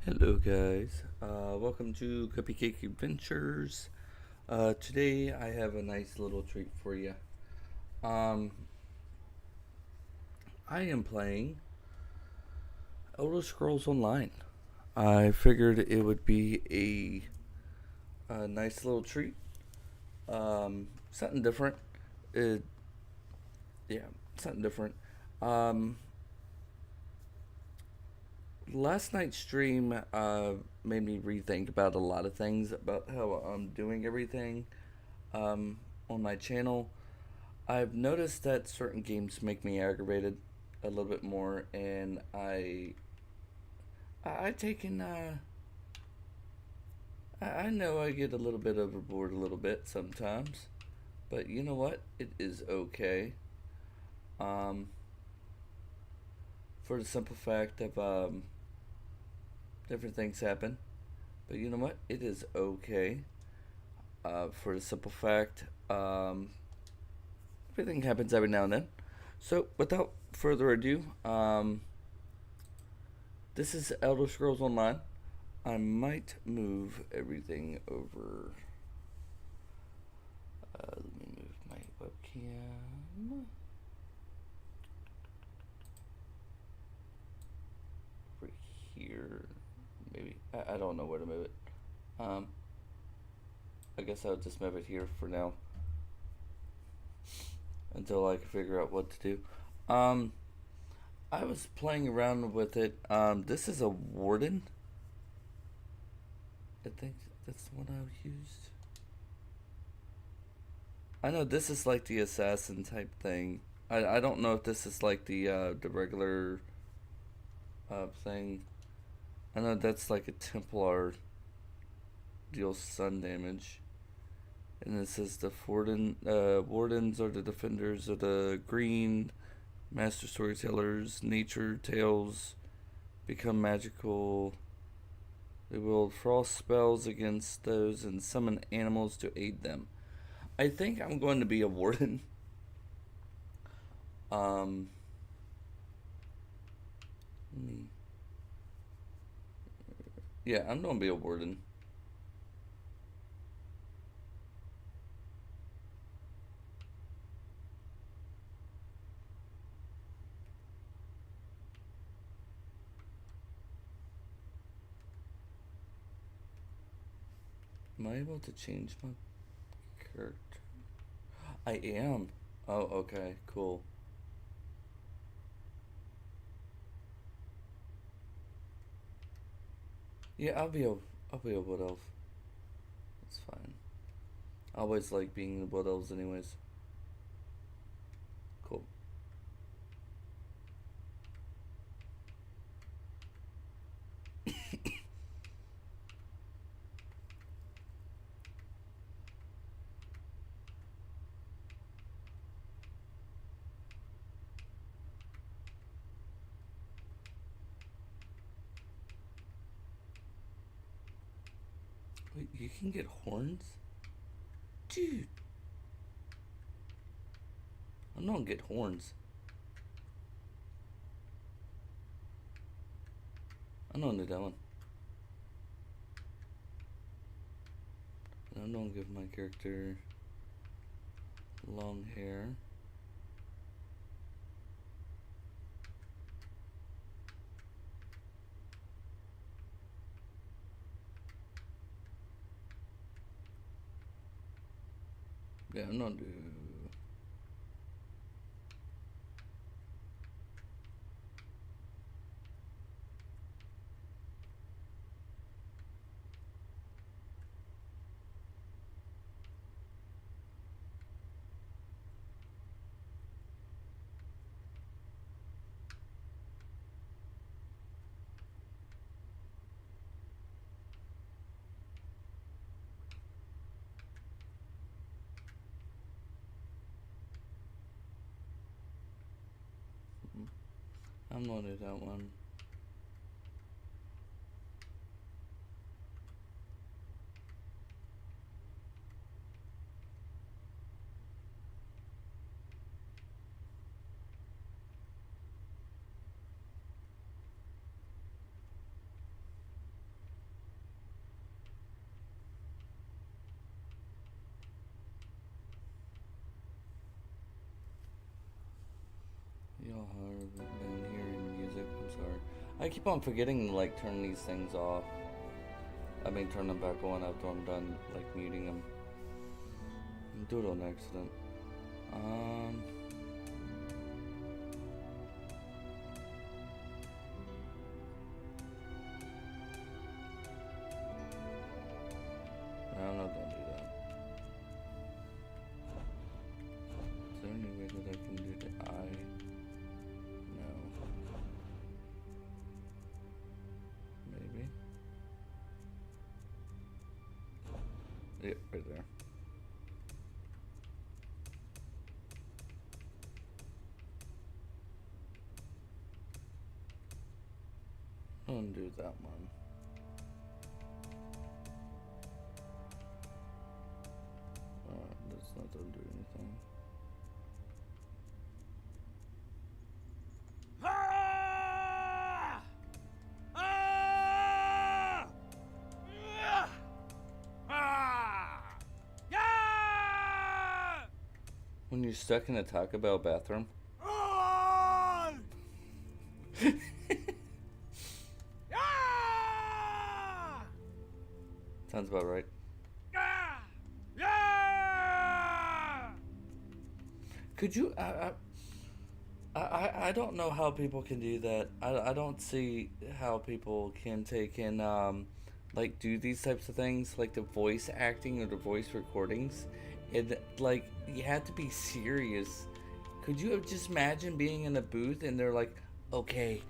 Hello, guys. Welcome to CuppyCake Adventures. Today I have a nice little treat for you. Um, I am playing Elder Scrolls Online. I figured it would be a nice little treat. Something different. It, yeah, something different. Um, Last night's stream made me rethink about a lot of things about how I'm doing everything um, on my channel. I've noticed that certain games make me aggravated a little bit more, and I taken I know I get a little bit overboard a little bit sometimes, but you know what? It is okay. Um, for the simple fact of different things happen, but you know what? It is okay. For the simple fact, everything happens every now and then. So without further ado, this is Elder Scrolls Online. I might move everything over. Let me move my webcam over here. Maybe I don't know where to move it. Um, I guess I'll just move it here for now until I can figure out what to do. I was playing around with it. This is a warden. I think that's the one I used. I know this is like the assassin type thing. I don't know if this is like the regular thing. I know that's like a Templar deals sun damage. And it says the wardens are the defenders of the green, master storytellers, nature tales become magical. They wield frost spells against those and summon animals to aid them. I think I'm going to be a warden. Um, yeah, I'm going to be a warden. Am I able to change my character? I am. Oh, okay, cool. Yeah, I'll be a wood elf. That's fine. I always like being wood elves, anyways. Cool. Wait, you can get horns, dude. I don't get horns. I don't need that one. I don't give my character long hair. Yeah, I'm not do. I'm not do that one. how have you been hearing music? I'm sorry. I keep on forgetting to like turn these things off. I mean, turn them back on after I'm done like muting them. Do it on accident. No, don't do that. Is there any way that I can do the eye? No. Maybe. Yep, right there. Undo that one. That's not gonna do anything. When you're stuck in a Taco Bell bathroom. Sounds about right. Could you? I don't know how people can do that. I don't see how people can take and like do these types of things, like the voice acting or the voice recordings. And like you have to be serious. Could you have just imagine being in a booth and they're like, okay,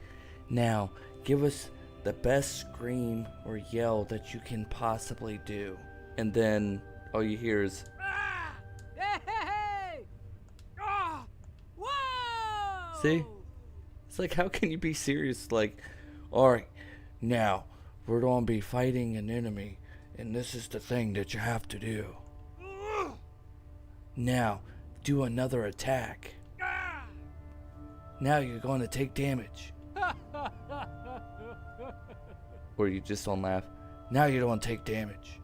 now give us the best scream or yell that you can possibly do, and then all you hear is whoa! See? It's like, how can you be serious? Like, alright, now we're gonna be fighting an enemy, and this is the thing that you have to do. Now, do another attack. Now you're gonna take damage. Or you just don't laugh. Now you don't take damage.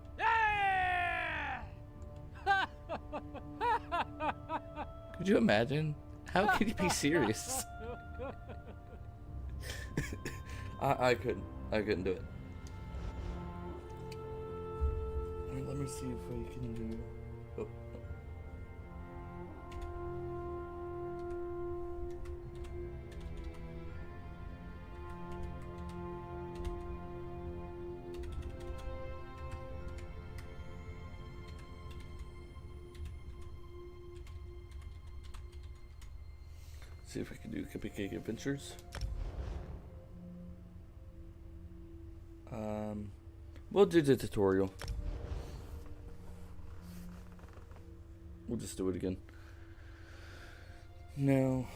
Could you imagine? How could you be serious? I couldn't. I couldn't do it. Let me see if I can do. Oh. See if I can do CuppyCake Adventures. We'll do the tutorial. We'll just do it again. No.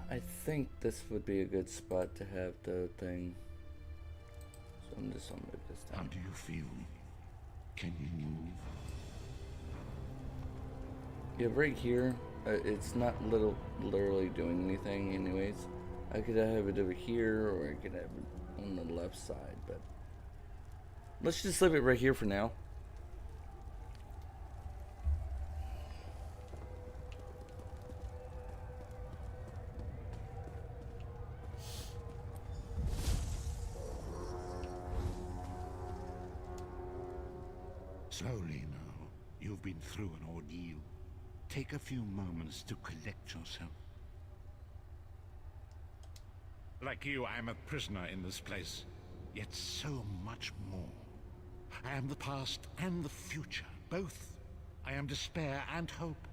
I think this would be a good spot to have the thing. So I'm just gonna move this down. How do you feel? Can you move? Yeah, right here. It's not literally doing anything anyways. I could have it over here, or I could have it on the left side, but let's just leave it right here for now. Slowly now. You've been through an ordeal. Take a few moments to collect yourself. Like you, I am a prisoner in this place, yet so much more. I am the past and the future, both. I am despair and hope.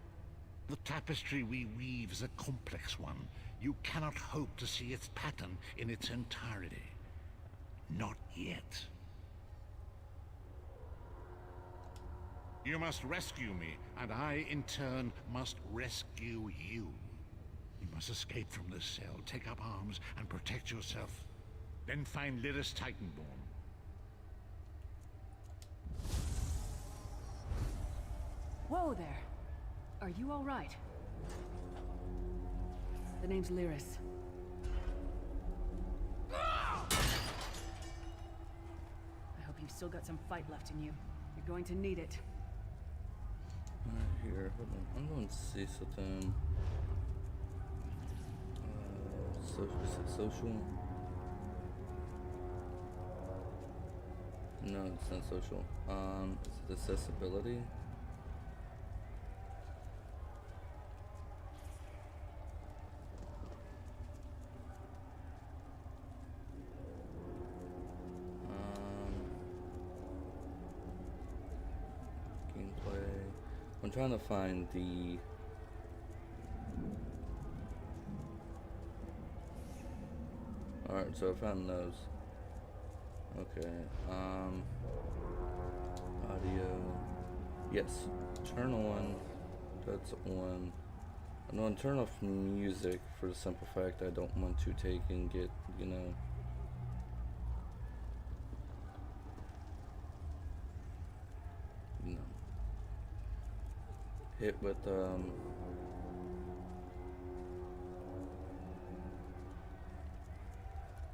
The tapestry we weave is a complex one. You cannot hope to see its pattern in its entirety. Not yet. You must rescue me, and I, in turn, must rescue you. You must escape from this cell, take up arms, and protect yourself. Then find Lyris Titanborn. Whoa there. Are you all right? The name's Lyris. I hope you've still got some fight left in you. You're going to need it. Here, hold on. I'm going to see something. So, is it social? No, it's not social. Is it accessibility? Gameplay. I'm trying to find the. Alright, so I found those. Okay, audio. Yes, turn on. That's on. I'm going to turn off music for the simple fact I don't want to take and get, you know. Hit with,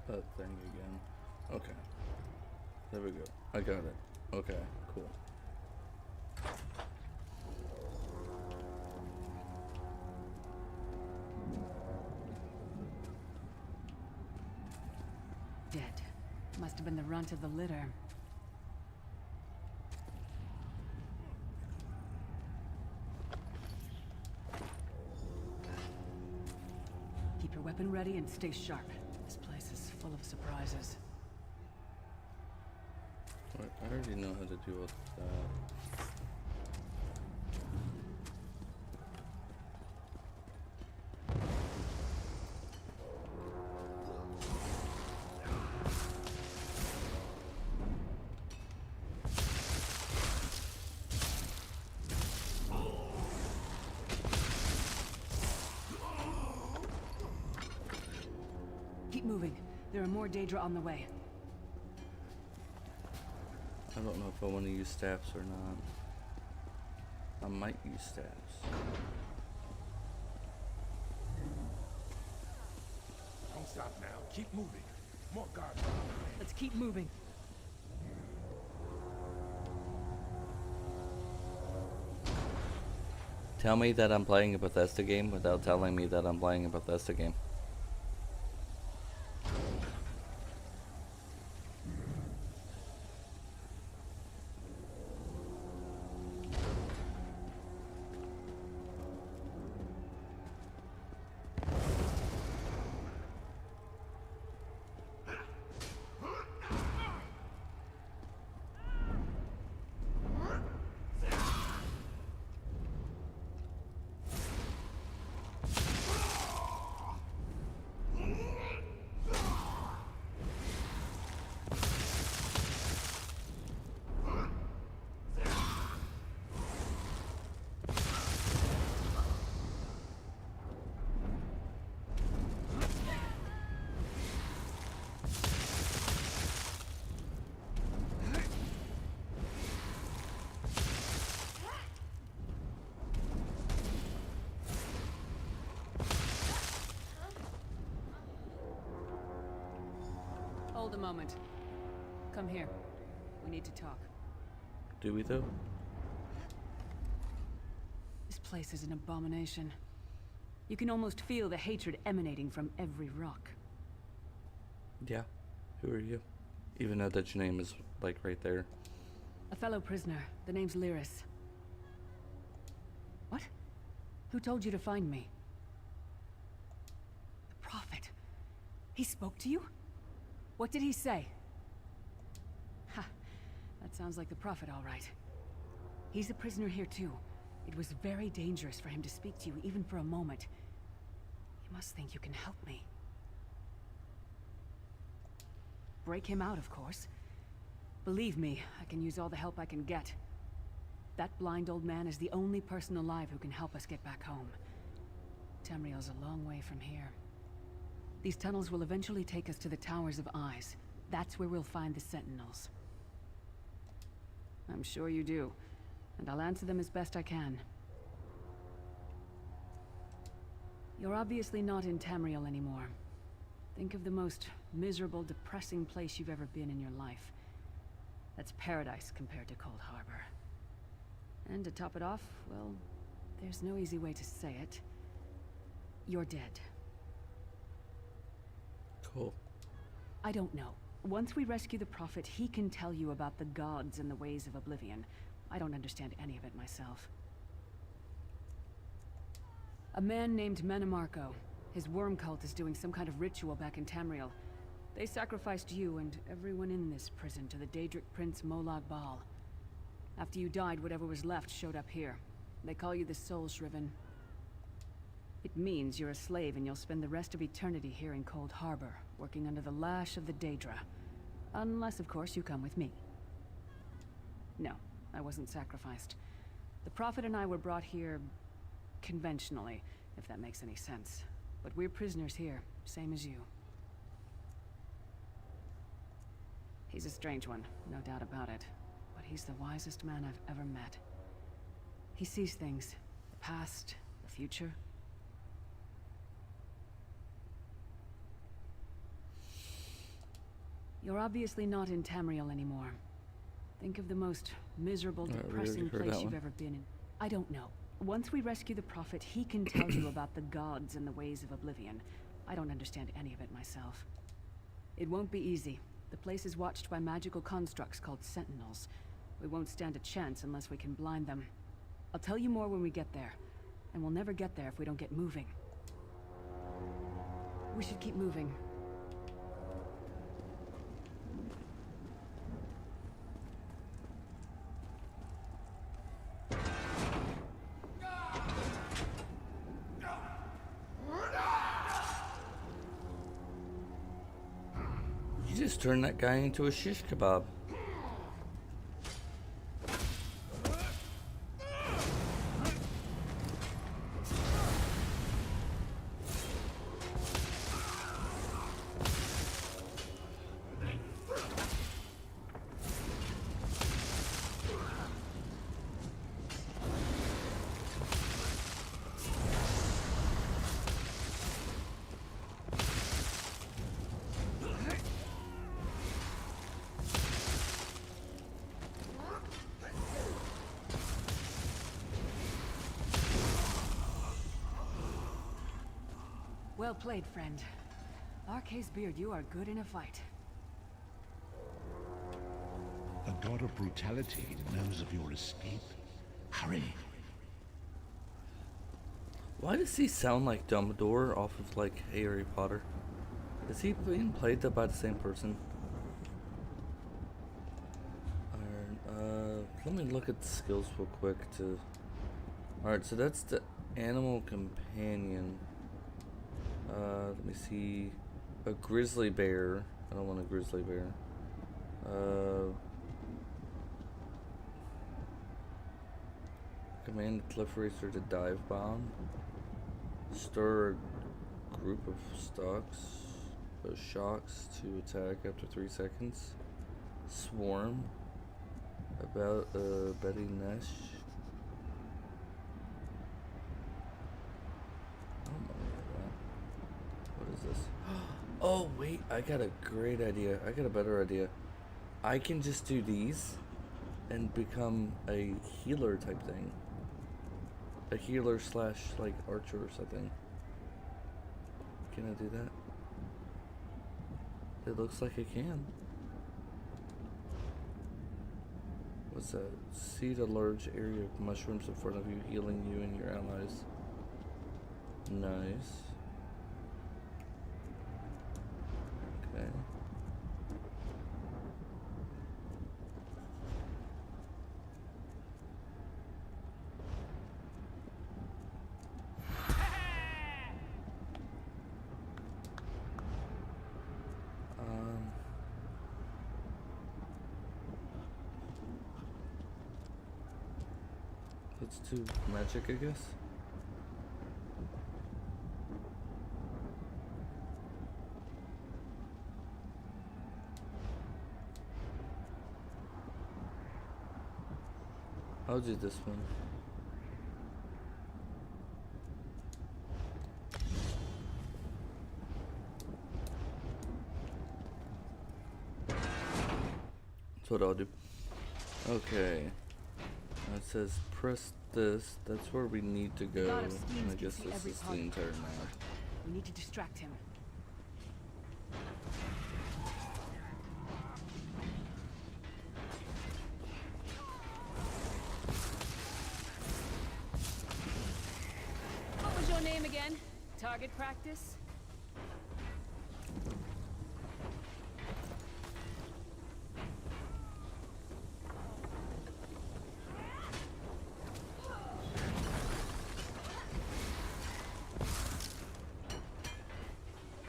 that thing again. Okay. There we go. I got it. Okay, cool. Dead. Must have been the runt of the litter. Keep your weapon ready and stay sharp. This place is full of surprises. I already know how to deal with that. Keep moving. There are more Daedra on the way. I don't know if I want to use staffs or not. I might use staffs. Don't stop now. Keep moving. More guards. Let's keep moving. Tell me that I'm playing a Bethesda game without telling me that I'm playing a Bethesda game. Hold a moment. Come here. We need to talk. Do we though? This place is an abomination. You can almost feel the hatred emanating from every rock. Yeah. Who are you? Even though that your name is like right there. A fellow prisoner. The name's Lyris. What? Who told you to find me? The Prophet. He spoke to you? What did he say? Ha. That sounds like the Prophet, all right. He's a prisoner here too. It was very dangerous for him to speak to you even for a moment. You must think you can help me. Break him out, of course. Believe me, I can use all the help I can get. That blind old man is the only person alive who can help us get back home. Tamriel's a long way from here. These tunnels will eventually take us to the Towers of Eyes. That's where we'll find the Sentinels. I'm sure you do, and I'll answer them as best I can. You're obviously not in Tamriel anymore. Think of the most miserable, depressing place you've ever been in your life. That's paradise compared to Cold Harbor. And to top it off, well, there's no easy way to say it. You're dead. Cool. I don't know. Once we rescue the Prophet, he can tell you about the gods and the ways of oblivion. I don't understand any of it myself. A man named Menemarco. His worm cult is doing some kind of ritual back in Tamriel. They sacrificed you and everyone in this prison to the Daedric Prince Molag Bal. After you died, whatever was left showed up here. They call you the Soul Shriven. It means you're a slave and you'll spend the rest of eternity here in Cold Harbor, working under the lash of the Daedra. Unless, of course, you come with me. No, I wasn't sacrificed. The Prophet and I were brought here conventionally, if that makes any sense. But we're prisoners here, same as you. He's a strange one, no doubt about it. But he's the wisest man I've ever met. He sees things. The past, the future. You're obviously not in Tamriel anymore. Think of the most miserable, depressing place you've ever been in. I don't know. Once we rescue the Prophet, he can tell you about the gods and the ways of oblivion. I don't understand any of it myself. It won't be easy. The place is watched by magical constructs called Sentinels. We won't stand a chance unless we can blind them. I'll tell you more when we get there. And we'll never get there if we don't get moving. We should keep moving. You just turned that guy into a shish kebab. Well played, friend. Arcay's beard, you are good in a fight. A god of brutality knows of your escape. Hurry. Why does he sound like Dumbledore off of like Harry Potter? Is he being played by the same person? Let me look at the skills real quick to... Alright, so that's the animal companion. Let me see. A grizzly bear. I don't want a grizzly bear. Command the Cliff Racer to dive bomb. Stir a group of shocks to attack after 3 seconds. Swarm. About Betty Nesh. What is this? Oh wait, I got a great idea. I got a better idea. I can just do these and become a healer type thing. A healer slash like archer or something. Can I do that? It looks like I can. What's that? Seed a large area of mushrooms in front of you, healing you and your allies. Nice. Okay. Let's do magic, I guess. I'll do this one. That's what I'll do. Okay. It says press this. That's where we need to go. And I guess this is the entire map. We need to distract him. your name again? Target practice?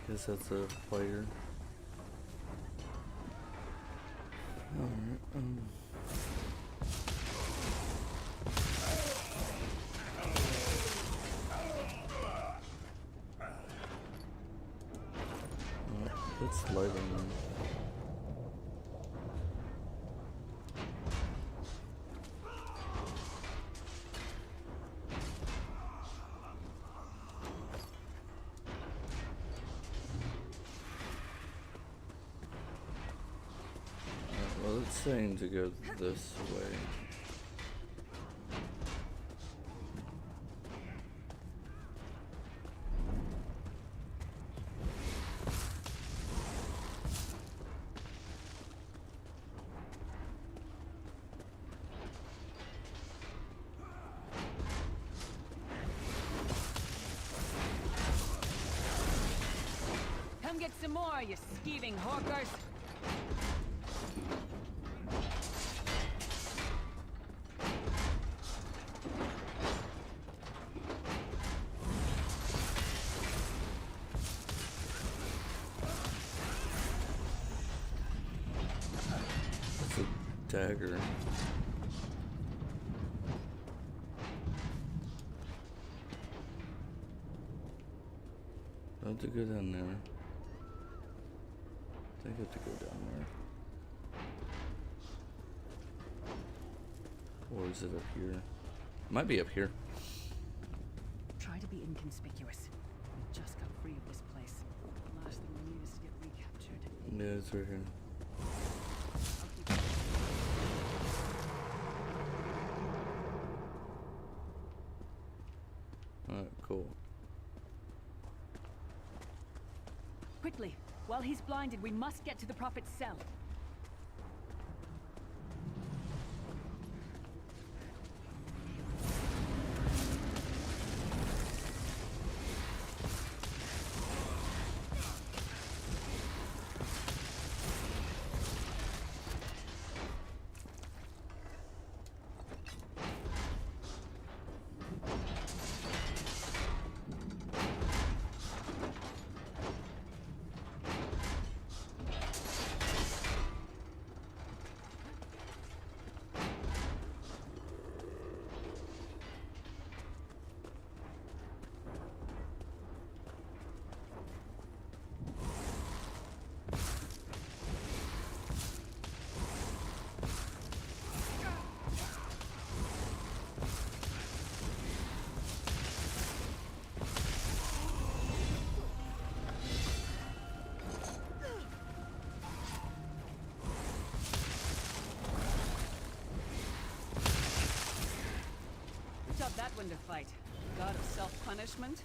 Guess that's a fighter. Alright, it's light on them. Well, it's saying to go this way. Come get some more, you skeeving hawkers! It's a dagger. I have to go down there. I think I have to go down there. Or is it up here? Might be up here. Try to be inconspicuous. We just got free of this place. The last thing we need is to get recaptured. Yeah, it's right here. Alright, cool. Quickly! While he's blinded, we must get to the Prophet's cell. That one to fight. God of self-punishment?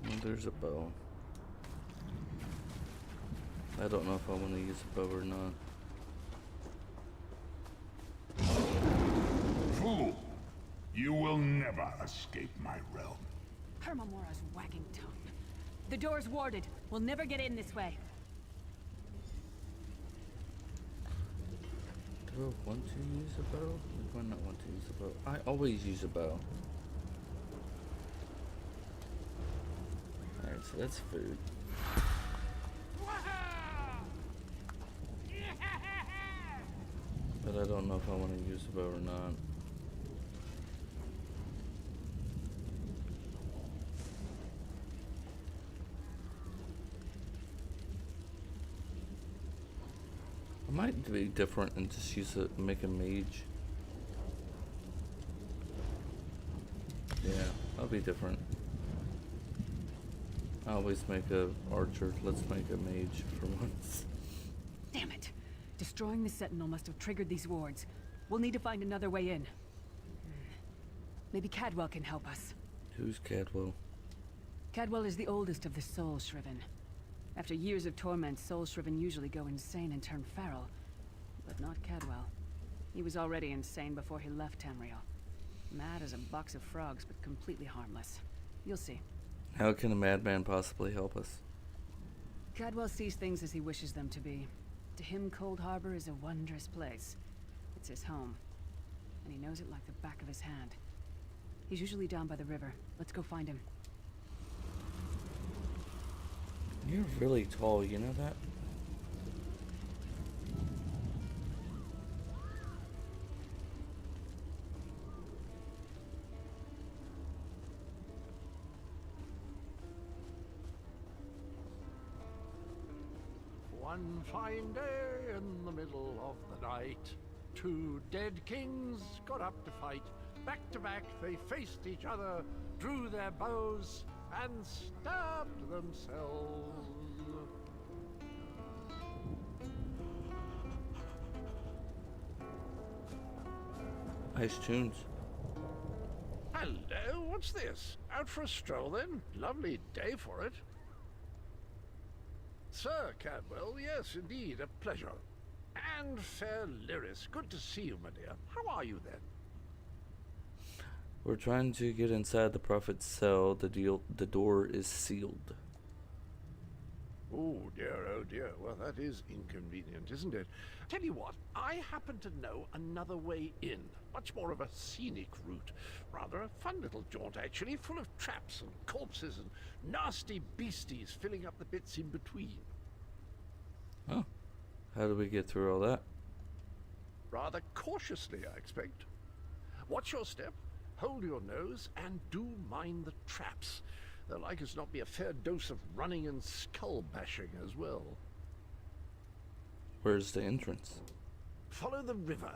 Well, there's a bow. I don't know if I want to use a bow or not. Fool! You will never escape my realm. Hermamora's wagging tongue. The door's warded. We'll never get in this way. Do I want to use a bow? Or do I not want to use a bow? I always use a bow. Alright, so that's food. But I don't know if I want to use a bow or not. I might be different and just use it, make a mage. Yeah, I'll be different. I always make a archer. Let's make a mage for once. Damn it! Destroying the Sentinel must have triggered these wards. We'll need to find another way in. Maybe Cadwell can help us. Who's Cadwell? Cadwell is the oldest of the Soul Shriven. After years of torment, Soul Shriven usually go insane and turn feral. But not Cadwell. He was already insane before he left Tamriel. Mad as a box of frogs, but completely harmless. You'll see. How can a madman possibly help us? Cadwell sees things as he wishes them to be. To him, Cold Harbor is a wondrous place. It's his home. And he knows it like the back of his hand. He's usually down by the river. Let's go find him. You're really tall, you know that? One fine day in the middle of the night, two dead kings got up to fight. Back to back they faced each other, drew their bows, and stabbed themselves. Nice tunes. Hello, what's this? Out for a stroll then? Lovely day for it. Sir Cadwell, yes, indeed, a pleasure. And fair Lyris, good to see you, my dear. How are you then? We're trying to get inside the prophet's cell. The door is sealed. Oh dear, well that is inconvenient, isn't it? Tell you what, I happen to know another way in. Much more of a scenic route. Rather a fun little jaunt actually, full of traps and corpses and nasty beasties filling up the bits in between. Oh. How do we get through all that? Rather cautiously, I expect. Watch your step, hold your nose, and do mind the traps. There'll like as not be a fair dose of running and skull bashing as well. Where's the entrance? Follow the river.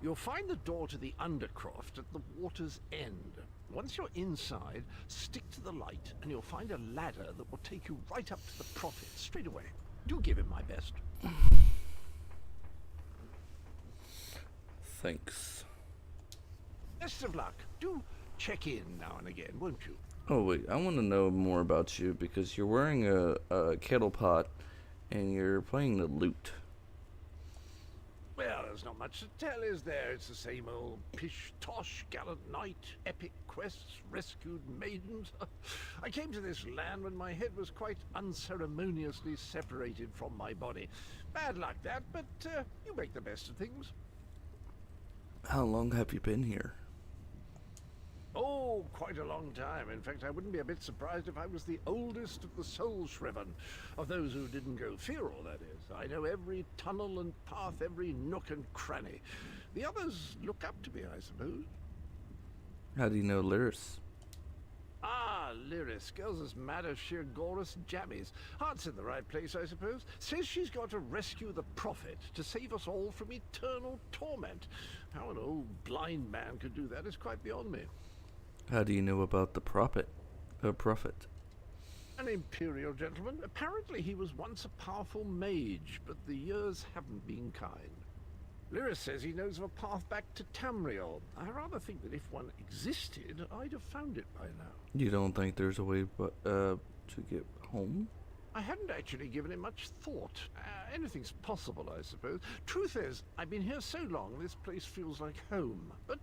You'll find the door to the Undercroft at the water's end. Once you're inside, stick to the light and you'll find a ladder that will take you right up to the prophet straight away. Do give him my best. Thanks. Best of luck. Do check in now and again, won't you? Oh wait, I want to know more about you because you're wearing a kettle pot and you're playing the lute. Well, there's not much to tell, is there? It's the same old pish-tosh, gallant knight, epic quests, rescued maidens. I came to this land when my head was quite unceremoniously separated from my body. Bad luck that, but you make the best of things. How long have you been here? Oh, quite a long time. In fact, I wouldn't be a bit surprised if I was the oldest of the Soul Shriven. Of those who didn't go feral, that is. I know every tunnel and path, every nook and cranny. The others look up to me, I suppose. How do you know Lyris? Ah, Lyris. Girl's as mad as sheer Gorus jammies. Heart's in the right place, I suppose. Says she's got to rescue the prophet to save us all from eternal torment. How an old blind man could do that is quite beyond me. How do you know about the prophet? An imperial gentleman. Apparently he was once a powerful mage, but the years haven't been kind. Lyris says he knows of a path back to Tamriel. I rather think that if one existed, I'd have found it by now. You don't think there's a way to get home? I hadn't actually given it much thought. Anything's possible, I suppose. Truth is, I've been here so long, this place feels like home. But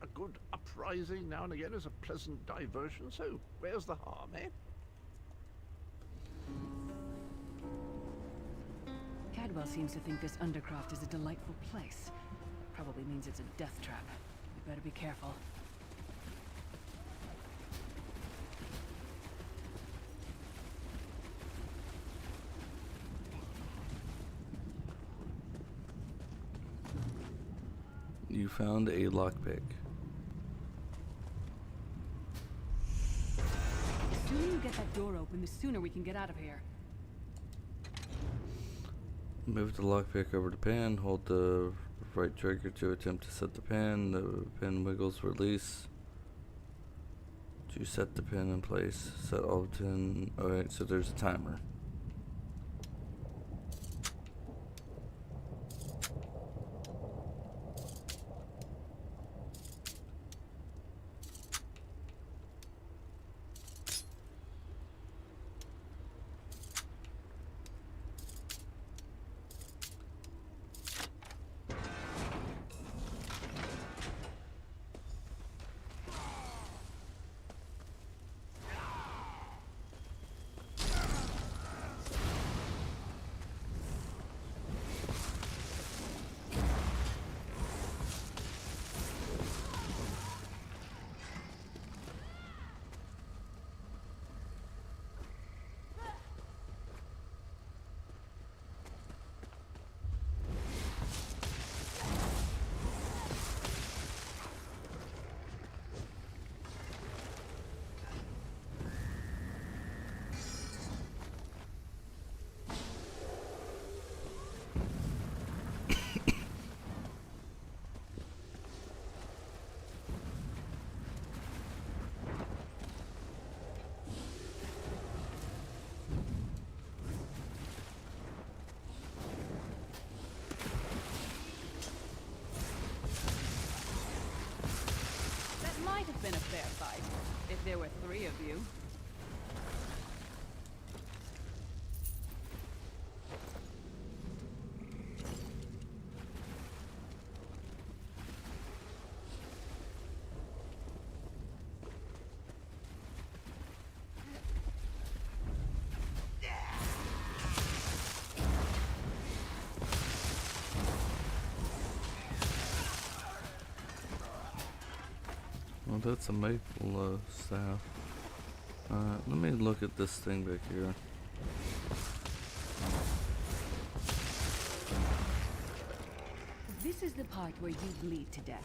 a good uprising now and again is a pleasant diversion, so where's the harm, eh? Cadwell seems to think this Undercroft is a delightful place. Probably means it's a death trap. We better be careful. You found a lockpick. The sooner you get that door open, the sooner we can get out of here. Move the lockpick over the pin. Hold the right trigger to attempt to set the pin. The pin wiggles release. To set the pin in place. Set all pin. Alright, so there's a timer. might have been a fair fight, if there were 3 of you. Well, that's a maple staff. Let me look at this thing back here. This is the part where you bleed to death.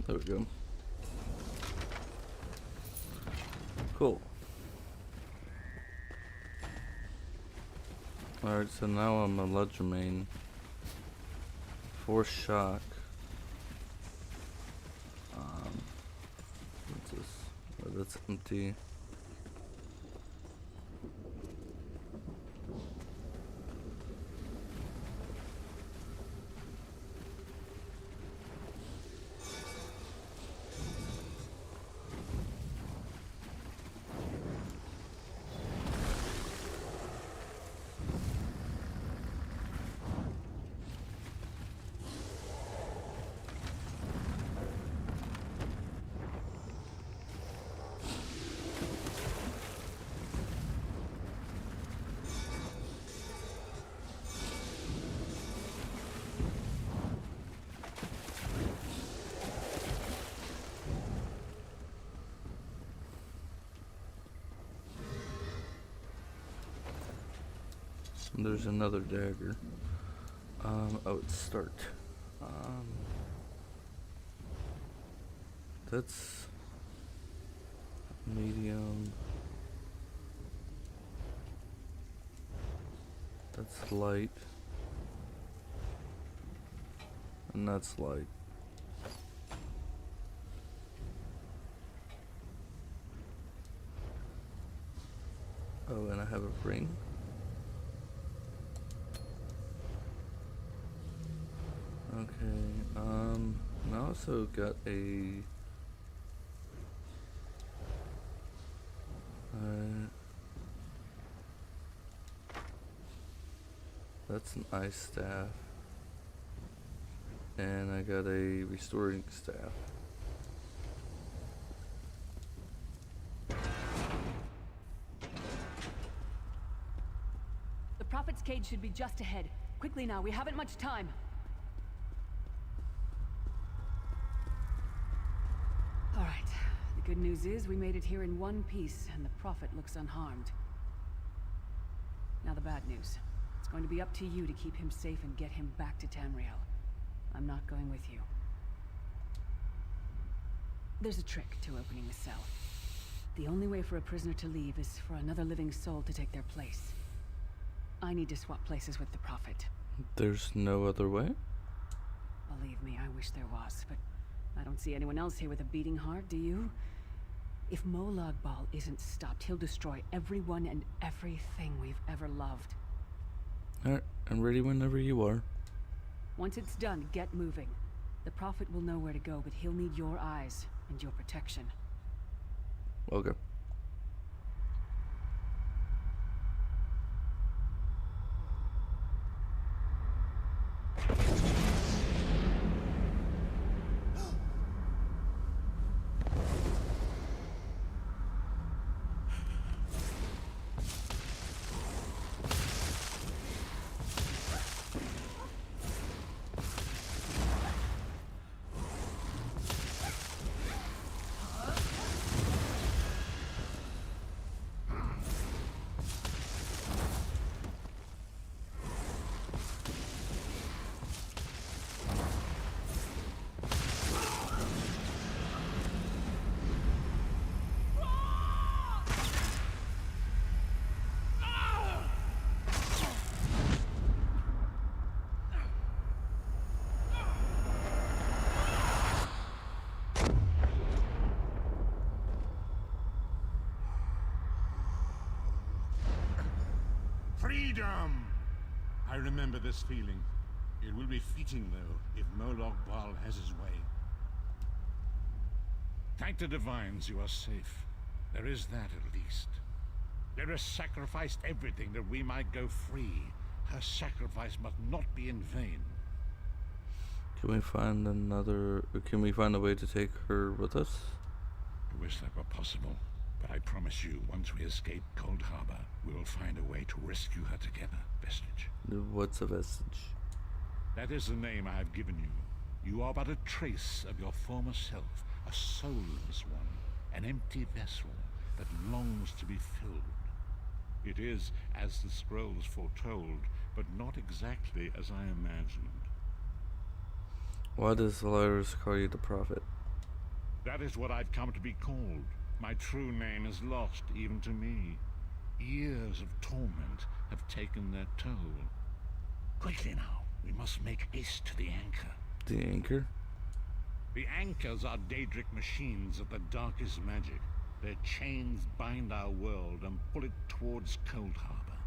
There we go. Cool. Alright, so now I'm a Legerdemain. Force shock. What's this? Oh, that's empty. And there's another dagger. Oh, it's start. That's medium. That's light. And that's light. Oh, and I have a ring. Okay, and I also got a that's an ice staff, and I got a restoring staff. The Prophet's cage should be just ahead. Quickly now, we haven't much time. All right. The good news is we made it here in one piece, and the Prophet looks unharmed. Now the bad news. It's going to be up to you to keep him safe and get him back to Tamriel. I'm not going with you. There's a trick to opening the cell. The only way for a prisoner to leave is for another living soul to take their place. I need to swap places with the Prophet. There's no other way? Believe me, I wish there was, but I don't see anyone else here with a beating heart, do you? If Molag Bal isn't stopped, he'll destroy everyone and everything we've ever loved. Alright, I'm ready whenever you are. Once it's done, get moving. The Prophet will know where to go, but he'll need your eyes and your protection. Okay. Freedom! I remember this feeling. It will be fleeting, though, if Moloch Baal has his way. Thank the divines you are safe. There is that at least. Lyra sacrificed everything that we might go free. Her sacrifice must not be in vain. Can we find a way to take her with us? I wish that were possible, but I promise you, once we escape Cold Harbor, we will find a way to rescue her together, Vestige. What's a vestige? That is the name I have given you. You are but a trace of your former self, a soulless one, an empty vessel that longs to be filled. It is as the scrolls foretold, but not exactly as I imagined. Why does Valerius call you the prophet? That is what I've come to be called. My true name is lost even to me. Years of torment have taken their toll. Quickly now, we must make haste to the anchor. The anchor? The anchors are Daedric machines of the darkest magic. Their chains bind our world and pull it towards Cold Harbor.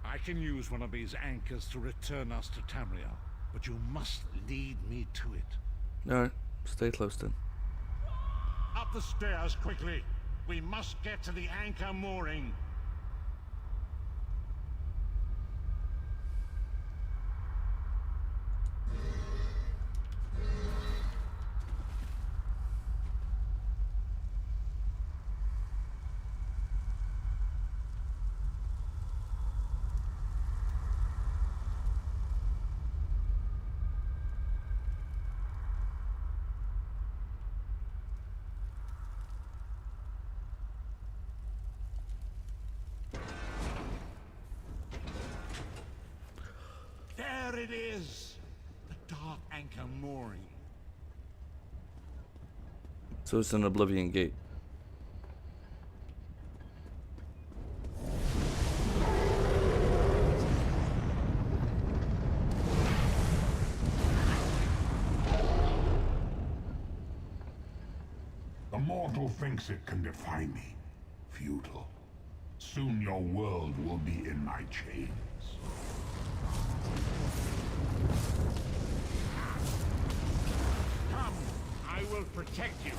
I can use one of these anchors to return us to Tamriel, but you must lead me to it. Alright, stay close then. Up the stairs, quickly! We must get to the anchor mooring. There it is! The dark anchor mooring. So it's an Oblivion Gate. The mortal thinks it can defy me. Futile. Soon your world will be in my chains. Come, I will protect you.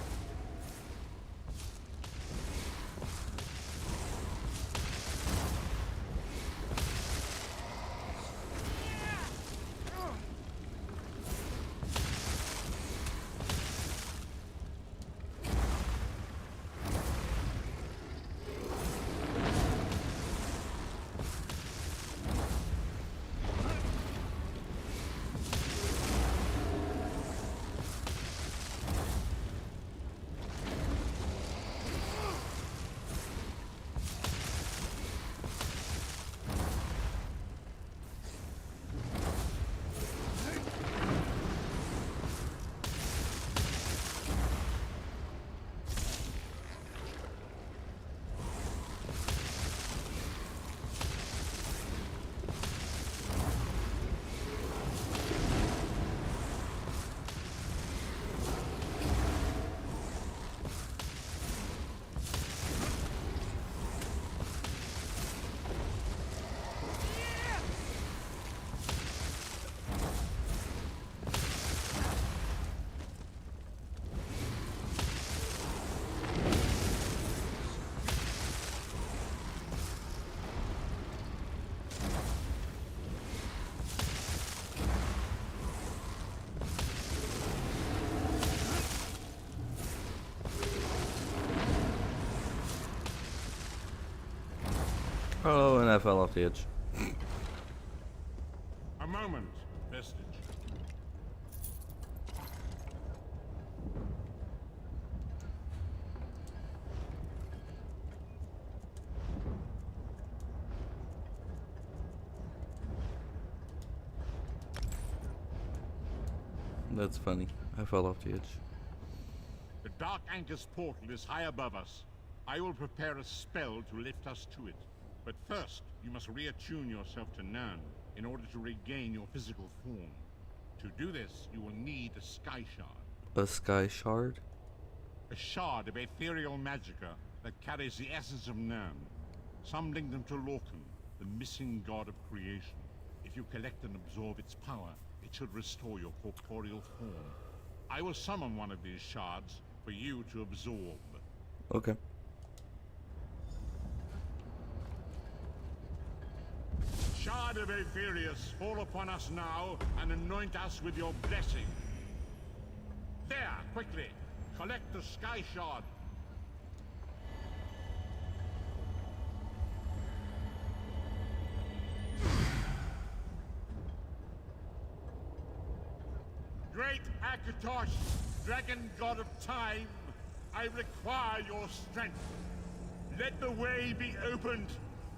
Oh, and I fell off the edge. A moment, Vestige. That's funny. I fell off the edge. The Dark Anchor's portal is high above us. I will prepare a spell to lift us to it. But first, you must reattune yourself to Nern in order to regain your physical form. To do this, you will need a Sky Shard. A sky shard? A shard of ethereal magicka that carries the essence of Nern. Some link them to Lorcan, the missing god of creation. If you collect and absorb its power, it should restore your corporeal form. I will summon one of these shards for you to absorb. Okay. Shard of Aetherius, fall upon us now and anoint us with your blessing. There, quickly, collect the Sky Shard. Great Akatosh, dragon god of time, I require your strength. Let the way be opened.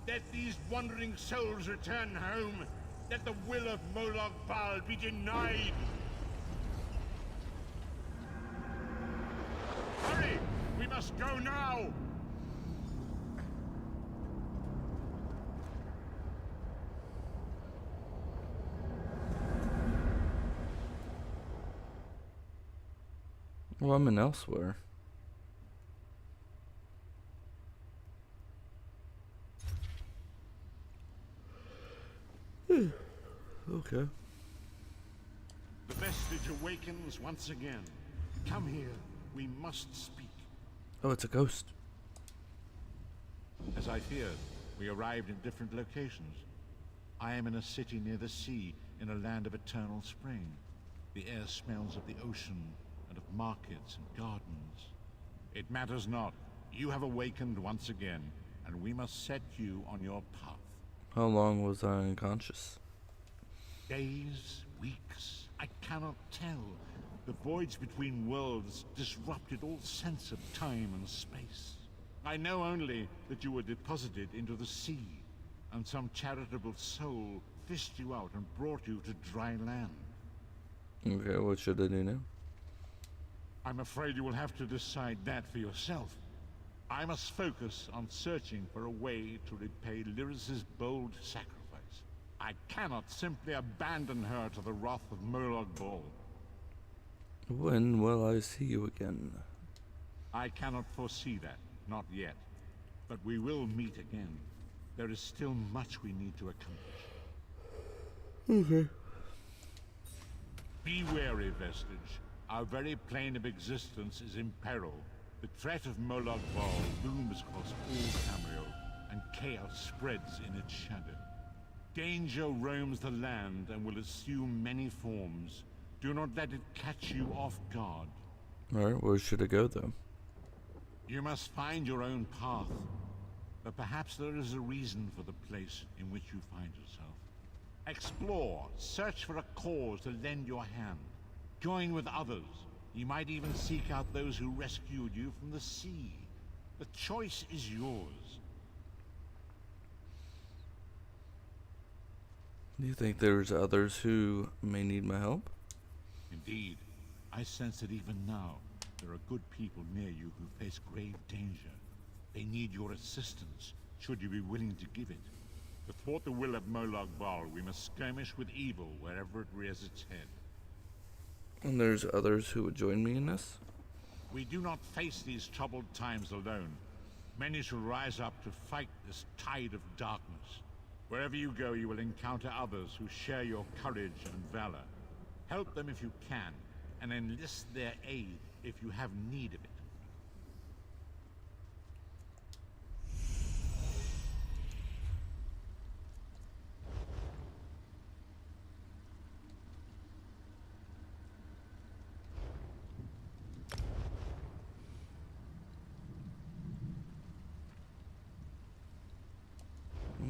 Let these wandering souls return home. Let the will of Molag Bal be denied. Hurry! We must go now! Well, I'm in elsewhere. Okay. The vestige awakens once again. Come here. We must speak. Oh, it's a ghost. As I feared, we arrived in different locations. I am in a city near the sea, in a land of eternal spring. The air smells of the ocean, and of markets and gardens. It matters not. You have awakened once again, and we must set you on your path. How long was I unconscious? Days, weeks, I cannot tell. The voids between worlds disrupted all sense of time and space. I know only that you were deposited into the sea, and some charitable soul fished you out and brought you to dry land. Okay, what should I do now? I'm afraid you will have to decide that for yourself. I must focus on searching for a way to repay Lyris's bold sacrifice. I cannot simply abandon her to the wrath of Molag Bal. When will I see you again? I cannot foresee that, not yet. But we will meet again. There is still much we need to accomplish. Okay. Be wary, Vestige. Our very plane of existence is in peril. The threat of Molag Bal looms across all Tamriel, and chaos spreads in its shadow. Danger roams the land and will assume many forms. Do not let it catch you off guard. Alright, where should I go though? You must find your own path. But perhaps there is a reason for the place in which you find yourself. Explore, search for a cause to lend your hand. Join with others. You might even seek out those who rescued you from the sea. The choice is yours. Do you think there's others who may need my help? Indeed, I sense that even now, there are good people near you who face grave danger. They need your assistance, should you be willing to give it. To thwart the will of Molag Bal, we must skirmish with evil wherever it rears its head. And there's others who would join me in this? We do not face these troubled times alone. Many shall rise up to fight this tide of darkness. Wherever you go, you will encounter others who share your courage and valor. Help them if you can, and enlist their aid if you have need of it.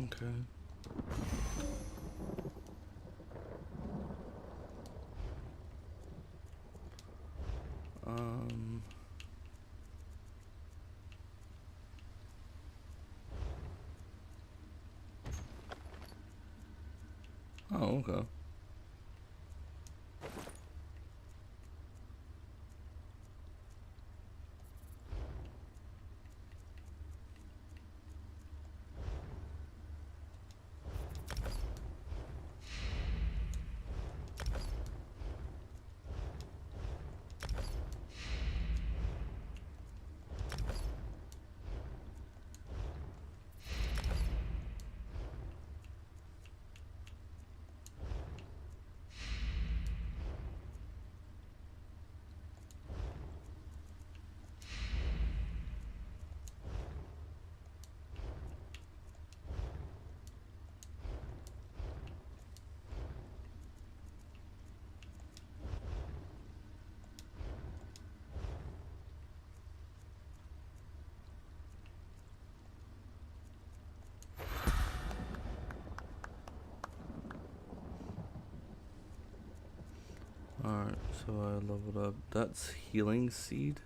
Okay. Oh, okay. So I leveled up. That's healing seed.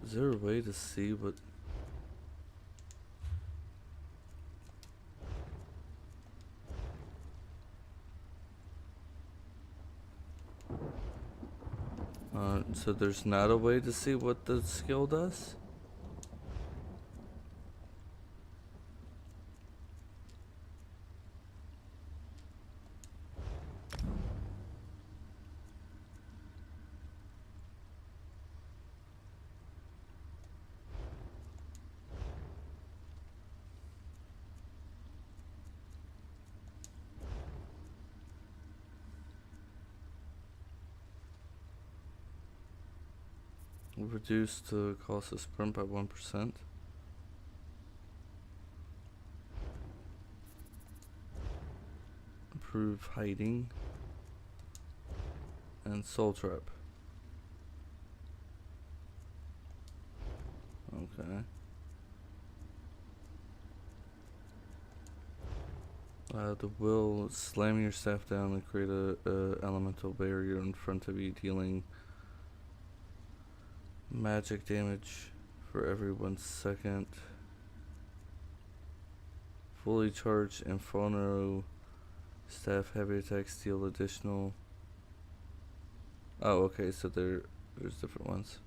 Is there a way to see what? So there's not a way to see what the skill does? Reduce the cost of sprint by 1%. Improve hiding. And soul trap. Okay. The will slam your staff down and create a elemental barrier in front of you, dealing magic damage for every 1 second. Fully charged Inferno staff heavy attacks deal additional. Oh, okay, so there's different ones.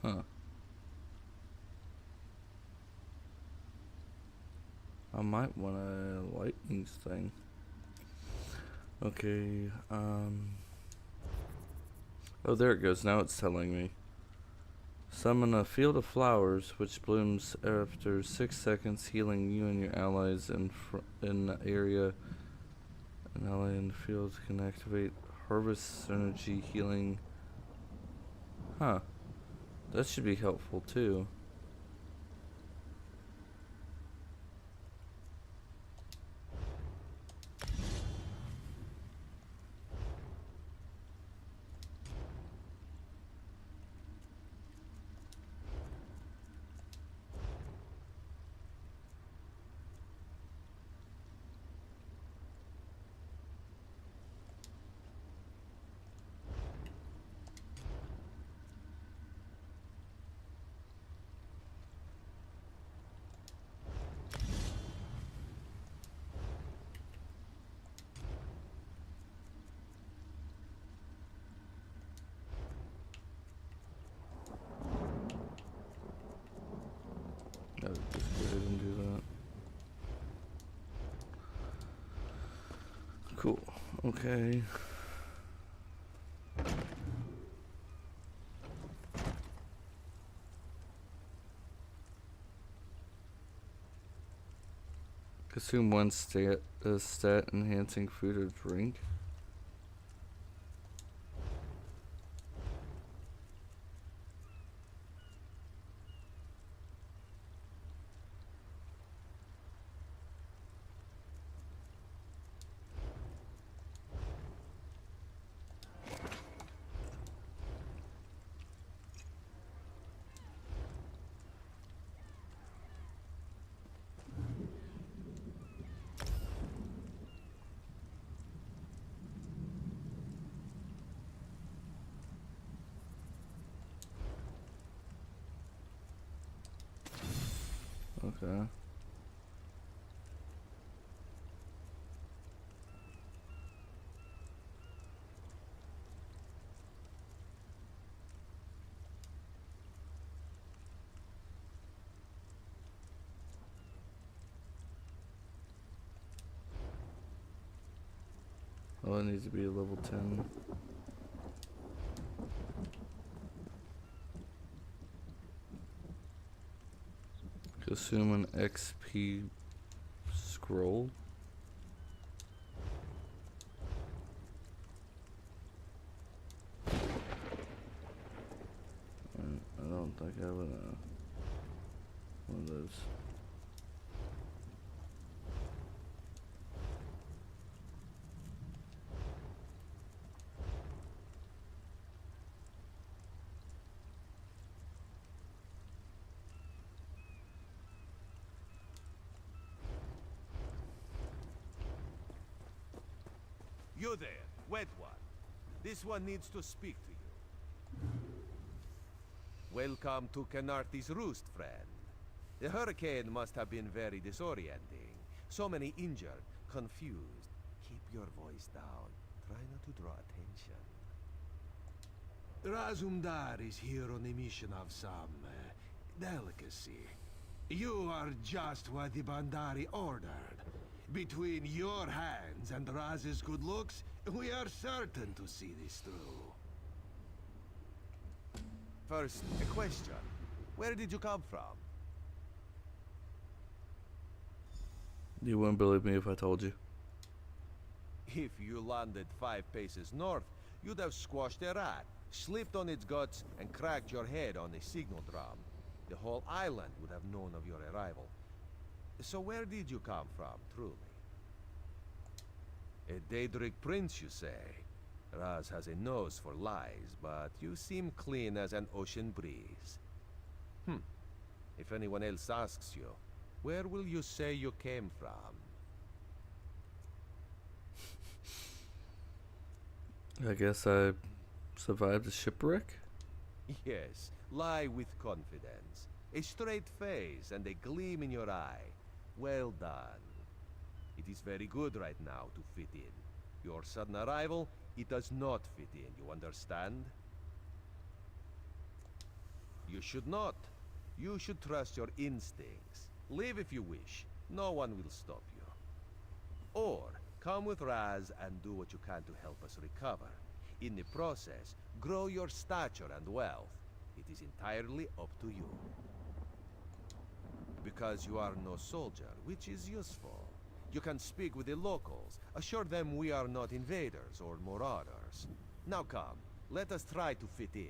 Huh. I might want a lightning thing. Okay, oh, there it goes. Now it's telling me. Summon a field of flowers, which blooms after 6 seconds, healing you and your allies in the area. An ally in the field can activate harvest energy healing. Huh. That should be helpful too. Just go ahead and do that. Cool. Okay. Consume 1 stat enhancing food or drink. Okay. Oh, it needs to be a level 10. Consume an XP scroll. I don't think I would. One of those. You there, wet one. This one needs to speak to you. Welcome to Canarthi's Roost, friend. The hurricane must have been very disorienting. So many injured, confused. Keep your voice down. Try not to draw attention. Razumdar is here on a mission of some delicacy. You are just what the Bandari ordered. Between your hands and Raz's good looks, we are certain to see this through. First, a question. Where did you come from? You wouldn't believe me if I told you. If you landed 5 paces north, you'd have squashed a rat, slipped on its guts, and cracked your head on a signal drum. The whole island would have known of your arrival. So where did you come from, truly? A Daedric prince, you say? Raz has a nose for lies, but you seem clean as an ocean breeze. If anyone else asks you, where will you say you came from? I guess I survived a shipwreck? Yes, lie with confidence. A straight face and a gleam in your eye. Well done. It is very good right now to fit in. Your sudden arrival, it does not fit in, you understand? You should not. You should trust your instincts. Leave if you wish. No one will stop you. Or, come with Raz and do what you can to help us recover. In the process, grow your stature and wealth. It is entirely up to you. Because you are no soldier, which is useful. You can speak with the locals, assure them we are not invaders or marauders. Now come, let us try to fit in.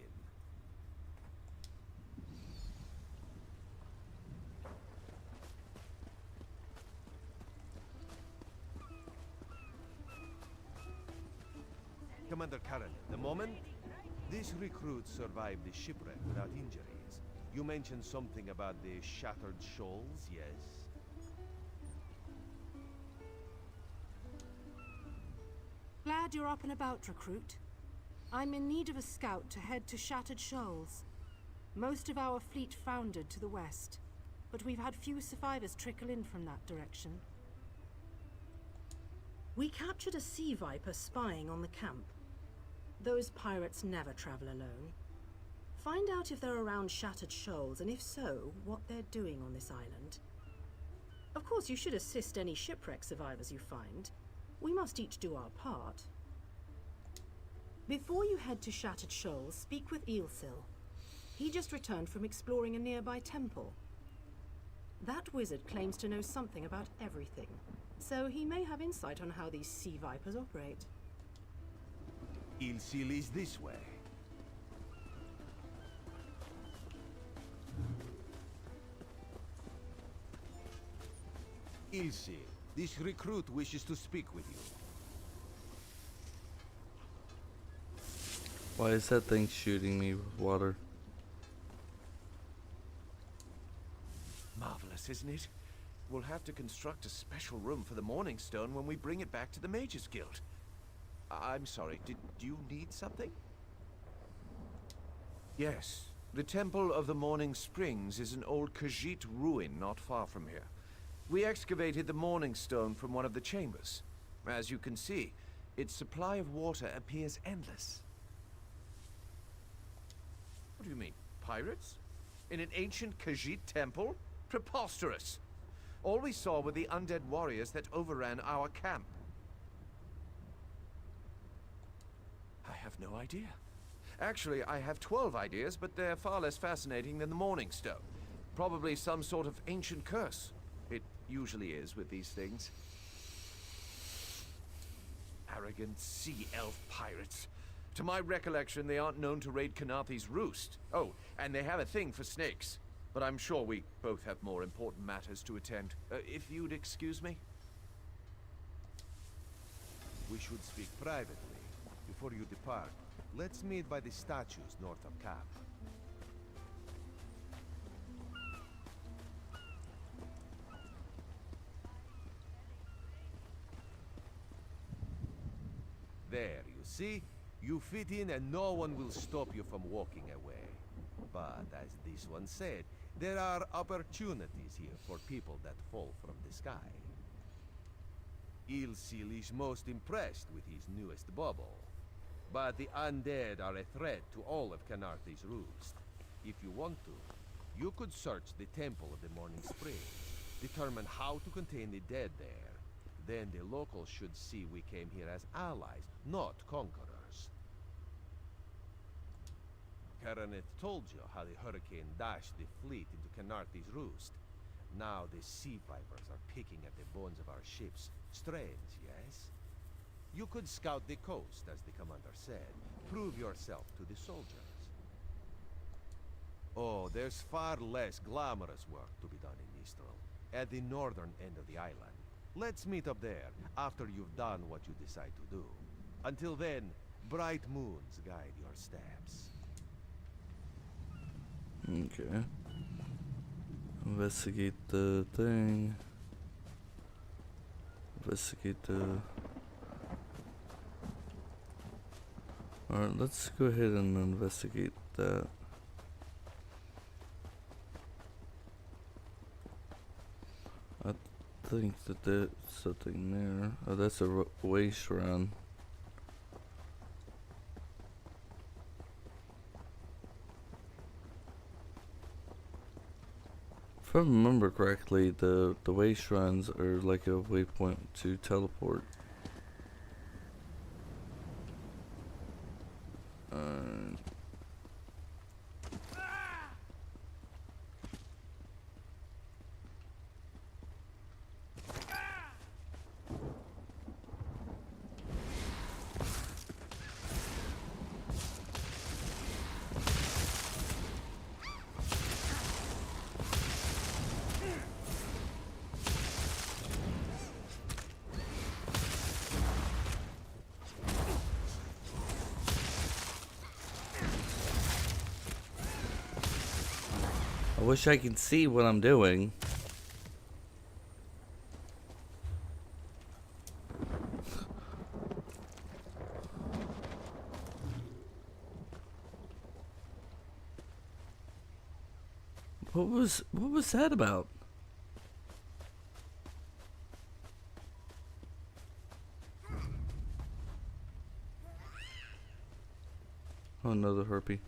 Commander Karen, the moment this recruit survived the shipwreck without injuries. You mentioned something about the shattered shoals, yes? Glad you're up and about, recruit. I'm in need of a scout to head to Shattered Shoals. Most of our fleet foundered to the west, but we've had few survivors trickle in from that direction. We captured a sea viper spying on the camp. Those pirates never travel alone. Find out if they're around Shattered Shoals, and if so, what they're doing on this island. Of course, you should assist any shipwreck survivors you find. We must each do our part. Before you head to Shattered Shoals, speak with Eelsil. He just returned from exploring a nearby temple. That wizard claims to know something about everything, so he may have insight on how these sea vipers operate. Eelsil is this way. Ilse, this recruit wishes to speak with you. Why is that thing shooting me with water? Marvelous, isn't it? We'll have to construct a special room for the Morning Stone when we bring it back to the Mages Guild. I'm sorry, did you need something? Yes, the Temple of the Morning Springs is an old Khajiit ruin not far from here. We excavated the Morning Stone from one of the chambers. As you can see, its supply of water appears endless. What do you mean, pirates? In an ancient Khajiit temple? Preposterous! All we saw were the undead warriors that overran our camp. I have no idea. Actually, I have 12 ideas, but they're far less fascinating than the Morning Stone. Probably some sort of ancient curse. It usually is with these things. Arrogant sea elf pirates. To my recollection, they aren't known to raid Canarthi's Roost. Oh, and they have a thing for snakes. but I'm sure we both have more important matters to attend. If you'd excuse me? We should speak privately. Before you depart, let's meet by the statues north of camp. There, you see? You fit in and no one will stop you from walking away. But as this one said, there are opportunities here for people that fall from the sky. Ilsil is most impressed with his newest bubble. But the undead are a threat to all of Canarthe's roost. If you want to, you could search the Temple of the Morning Springs, determine how to contain the dead there. Then the locals should see we came here as allies, not conquerors. Karaneth told you how the hurricane dashed the fleet into Canarthe's roost. Now the sea vipers are picking at the bones of our ships. Strange, yes? You could scout the coast, as the commander said. Prove yourself to the soldiers. Oh, there's far less glamorous work to be done in Mistral, at the northern end of the island. Let's meet up there, after you've done what you decide to do. Until then, bright moons guide your steps. Okay. Investigate the thing. Investigate the... Alright, let's go ahead and investigate that. I think that there's something there. Oh, that's a way shrine. If I remember correctly, the way shrines are like a waypoint to teleport. I wish I could see what I'm doing. What was that about? Oh, another harpy.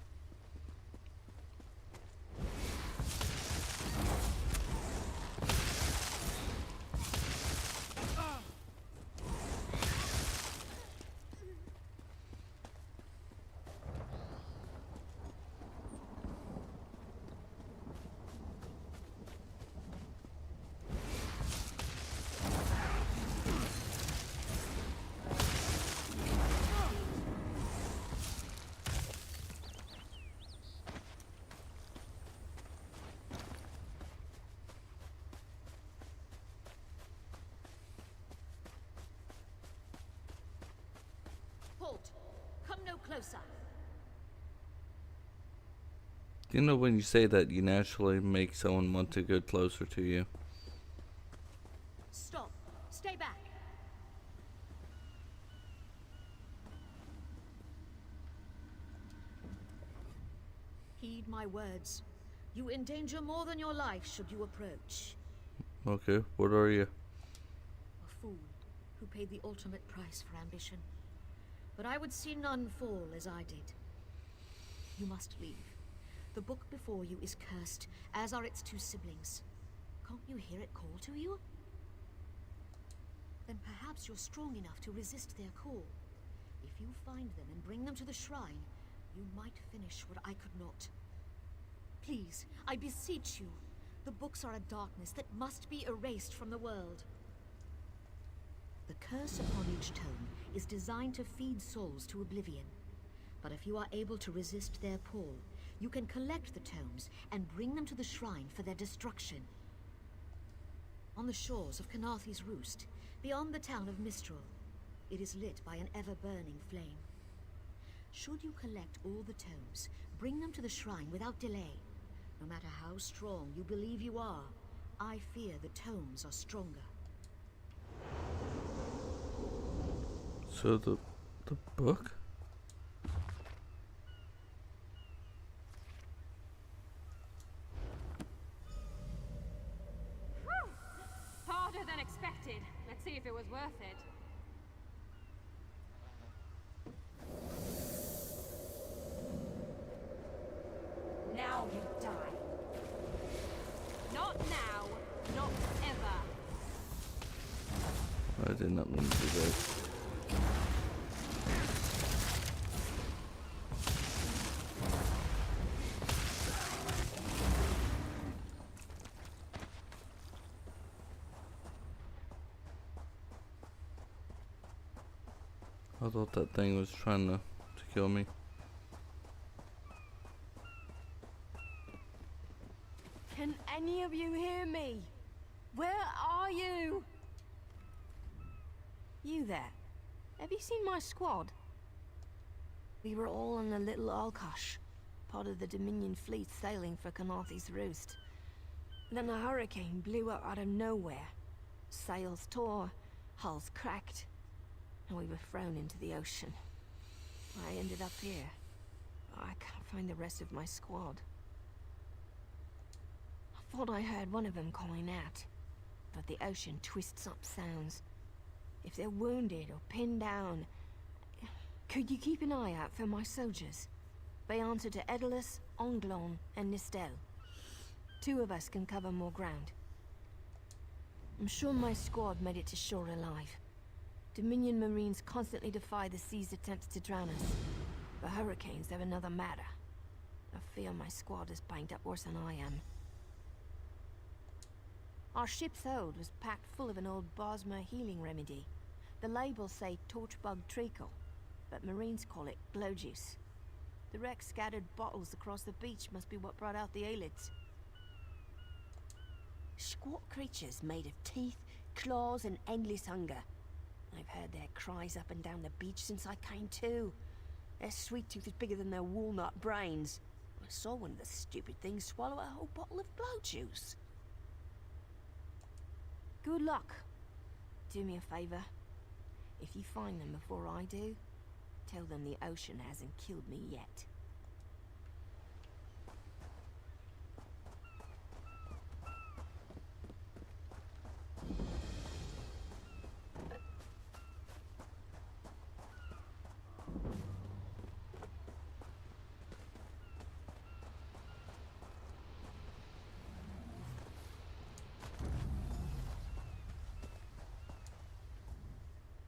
Halt! Come no closer. You know when you say that, you naturally make someone want to go closer to you. Stop. Stay back. Heed my words. You endanger more than your life should you approach. Okay, what are you? A fool who paid the ultimate price for ambition. But I would see none fall as I did. You must leave. The book before you is cursed, as are its two siblings. Can't you hear it call to you? Then perhaps you're strong enough to resist their call. If you find them and bring them to the shrine, you might finish what I could not. Please, I beseech you. The books are a darkness that must be erased from the world. The curse upon each tome is designed to feed souls to oblivion. But if you are able to resist their pull, you can collect the tomes and bring them to the shrine for their destruction. On the shores of Canarthy's Roost, beyond the town of Mistral, it is lit by an ever-burning flame. Should you collect all the tomes, bring them to the shrine without delay. No matter how strong you believe you are, I fear the tomes are stronger. So the book? Whew! Harder than expected. Let's see if it was worth it. Now you die. Not now, not ever. I did not mean to do that. I thought that thing was trying to kill me. Can any of you hear me? Where are you? You there. Have you seen my squad? We were all in a little Alkosh, part of the Dominion fleet sailing for Canarthy's Roost. Then a hurricane blew up out of nowhere. Sails tore, hulls cracked, and we were thrown into the ocean. I ended up here. I can't find the rest of my squad. I thought I heard one of them calling out, but the ocean twists up sounds. If they're wounded or pinned down, could you keep an eye out for my soldiers? They answer to Edalus, Onglon, and Nistel. 2 of us can cover more ground. I'm sure my squad made it to shore alive. Dominion Marines constantly defy the sea's attempts to drown us. The hurricanes, they're another matter. I fear my squad is banged up worse than I am. Our ship's hold was packed full of an old Bosmer healing remedy. The labels say torchbug treacle, but Marines call it glow juice. The wreck scattered bottles across the beach must be what brought out the aelids. Squat creatures made of teeth, claws, and endless hunger. I've heard their cries up and down the beach since I came to. Their sweet tooth is bigger than their walnut brains. I saw one of the stupid things swallow a whole bottle of glow juice. Good luck. Do me a favor. If you find them before I do, tell them the ocean hasn't killed me yet.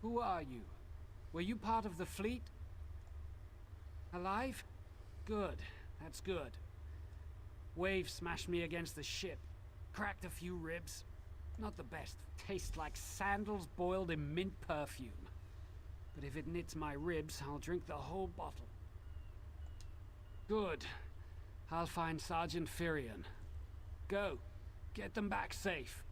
Who are you? Were you part of the fleet? Alive? Good. That's good. Waves smashed me against the ship. Cracked a few ribs. Not the best. Tastes like sandals boiled in mint perfume. But if it knits my ribs, I'll drink the whole bottle. Good. I'll find Sergeant Firion. Go. Get them back safe.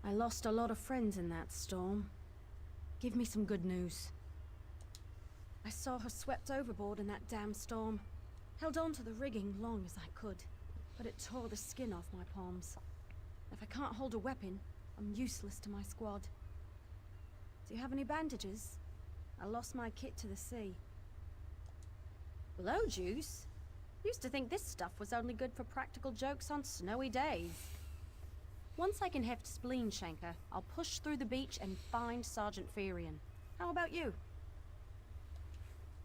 I lost a lot of friends in that storm. Give me some good news. I saw her swept overboard in that damn storm. Held on to the rigging long as I could, but it tore the skin off my palms. If I can't hold a weapon, I'm useless to my squad. Do you have any bandages? I lost my kit to the sea. Blow juice? Used to think this stuff was only good for practical jokes on snowy days. Once I can heft Spleen Shanker, I'll push through the beach and find Sergeant Ferian. How about you?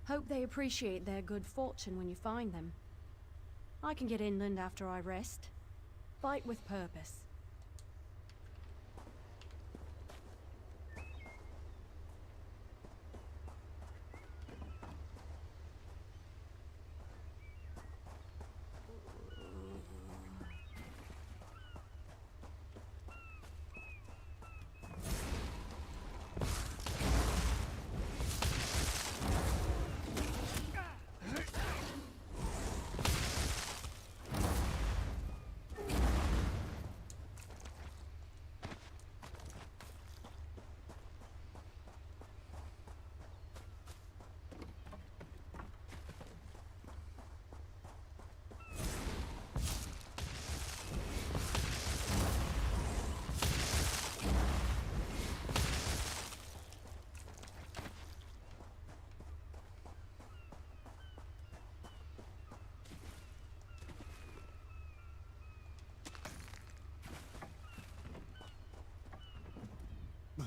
Hope they appreciate their good fortune when you find them. I can get inland after I rest. Fight with purpose.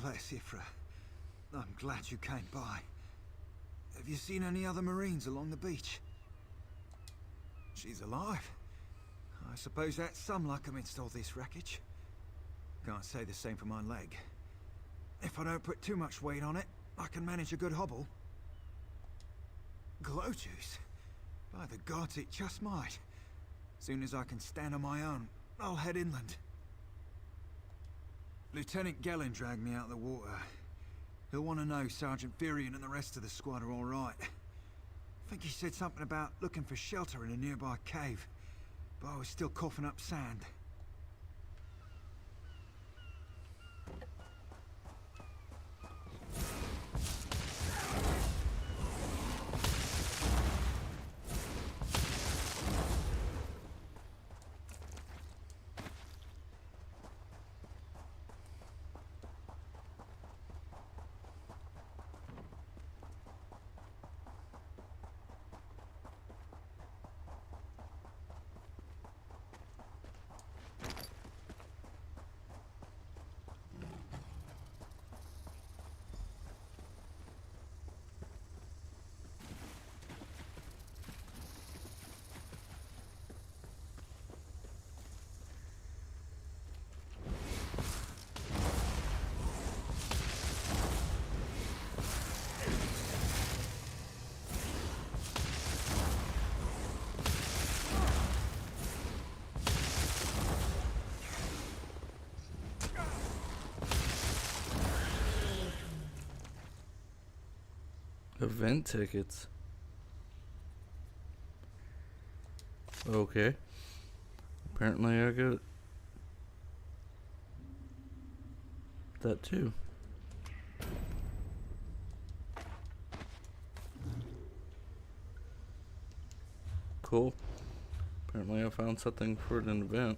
Bless Ifra. I'm glad you came by. Have you seen any other Marines along the beach? She's alive. I suppose that's some luck amidst all this wreckage. Can't say the same for my leg. If I don't put too much weight on it, I can manage a good hobble. Glow juice? By the gods, it just might. Soon as I can stand on my own, I'll head inland. Lieutenant Gellin dragged me out of the water. He'll want to know Sergeant Ferian and the rest of the squad are all right. I think he said something about looking for shelter in a nearby cave, but I was still coughing up sand. Event tickets. Okay. Apparently I got that too. Cool. Apparently I found something for an event.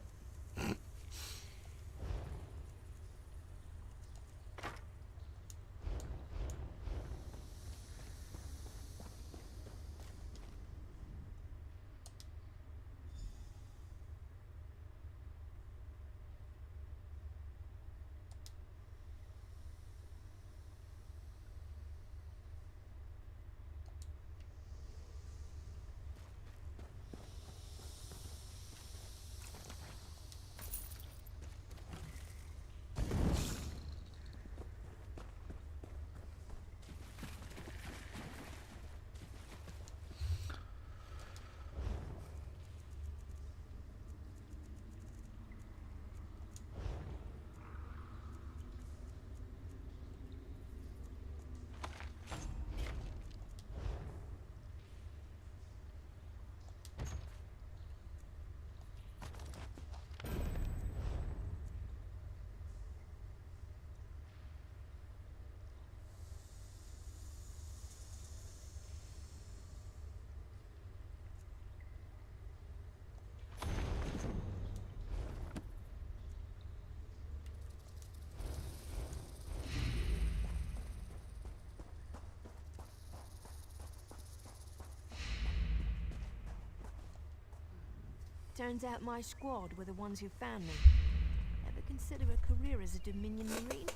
Turns out my squad were the ones who found me. Ever consider a career as a Dominion Marine?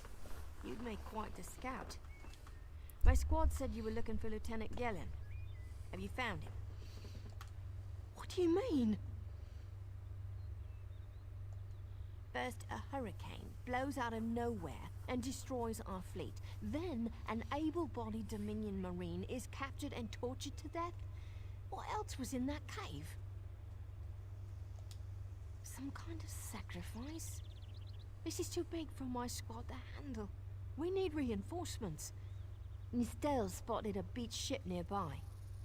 You'd make quite the scout. My squad said you were looking for Lieutenant Gellin. Have you found him? What do you mean? First, a hurricane blows out of nowhere and destroys our fleet. Then, an able-bodied Dominion Marine is captured and tortured to death? What else was in that cave? Some kind of sacrifice? This is too big for my squad to handle. We need reinforcements. Nistel spotted a beached ship nearby.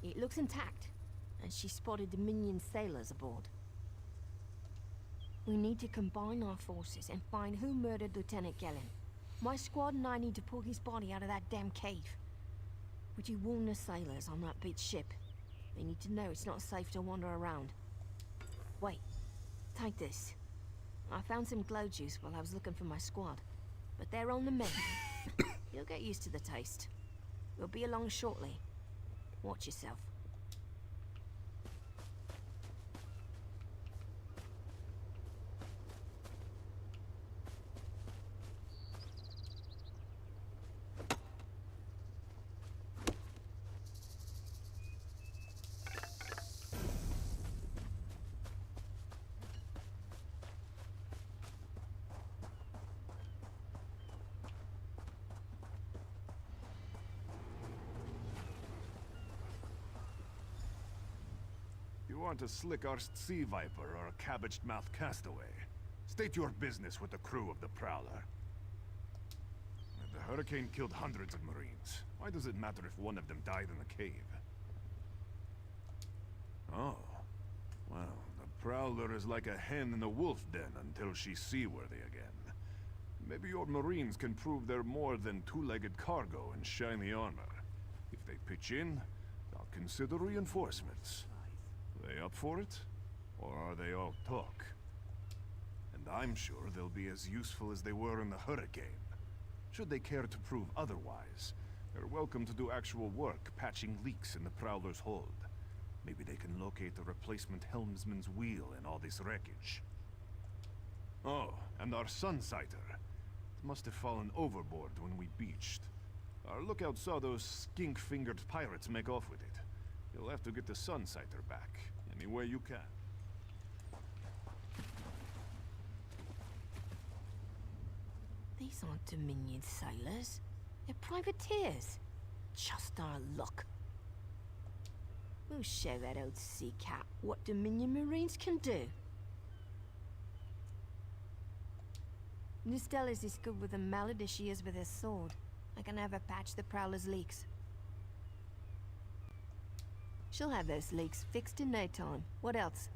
It looks intact, and she spotted Dominion sailors aboard. We need to combine our forces and find who murdered Lieutenant Gellin. My squad and I need to pull his body out of that damn cave. Would you warn the sailors on that beached ship? They need to know it's not safe to wander around. Wait, take this. I found some glow juice while I was looking for my squad, but they're on the mend. You'll get used to the taste. We'll be along shortly. Watch yourself. You aren't a slick-arsed sea viper or a cabbage-mouthed castaway. State your business with the crew of the Prowler. The hurricane killed hundreds of Marines. Why does it matter if one of them died in the cave? Oh. Well, the Prowler is like a hen in a wolf den until she's seaworthy again. Maybe your Marines can prove they're more than two-legged cargo and shiny armor. If they pitch in, I'll consider reinforcements. They up for it? Or are they all talk? And I'm sure they'll be as useful as they were in the hurricane. Should they care to prove otherwise, they're welcome to do actual work patching leaks in the Prowler's hold. Maybe they can locate the replacement helmsman's wheel in all this wreckage. Oh, and our Sunsighter. It must have fallen overboard when we beached. Our lookout saw those skink-fingered pirates make off with it. You'll have to get the Sunsighter back, any way you can. These aren't Dominion sailors. They're privateers. Just our luck. We'll show that old sea cat what Dominion Marines can do. Nistel is as good with a mallet as she is with her sword. I can have her patch the Prowler's leaks. She'll have those leaks fixed in no time. What else?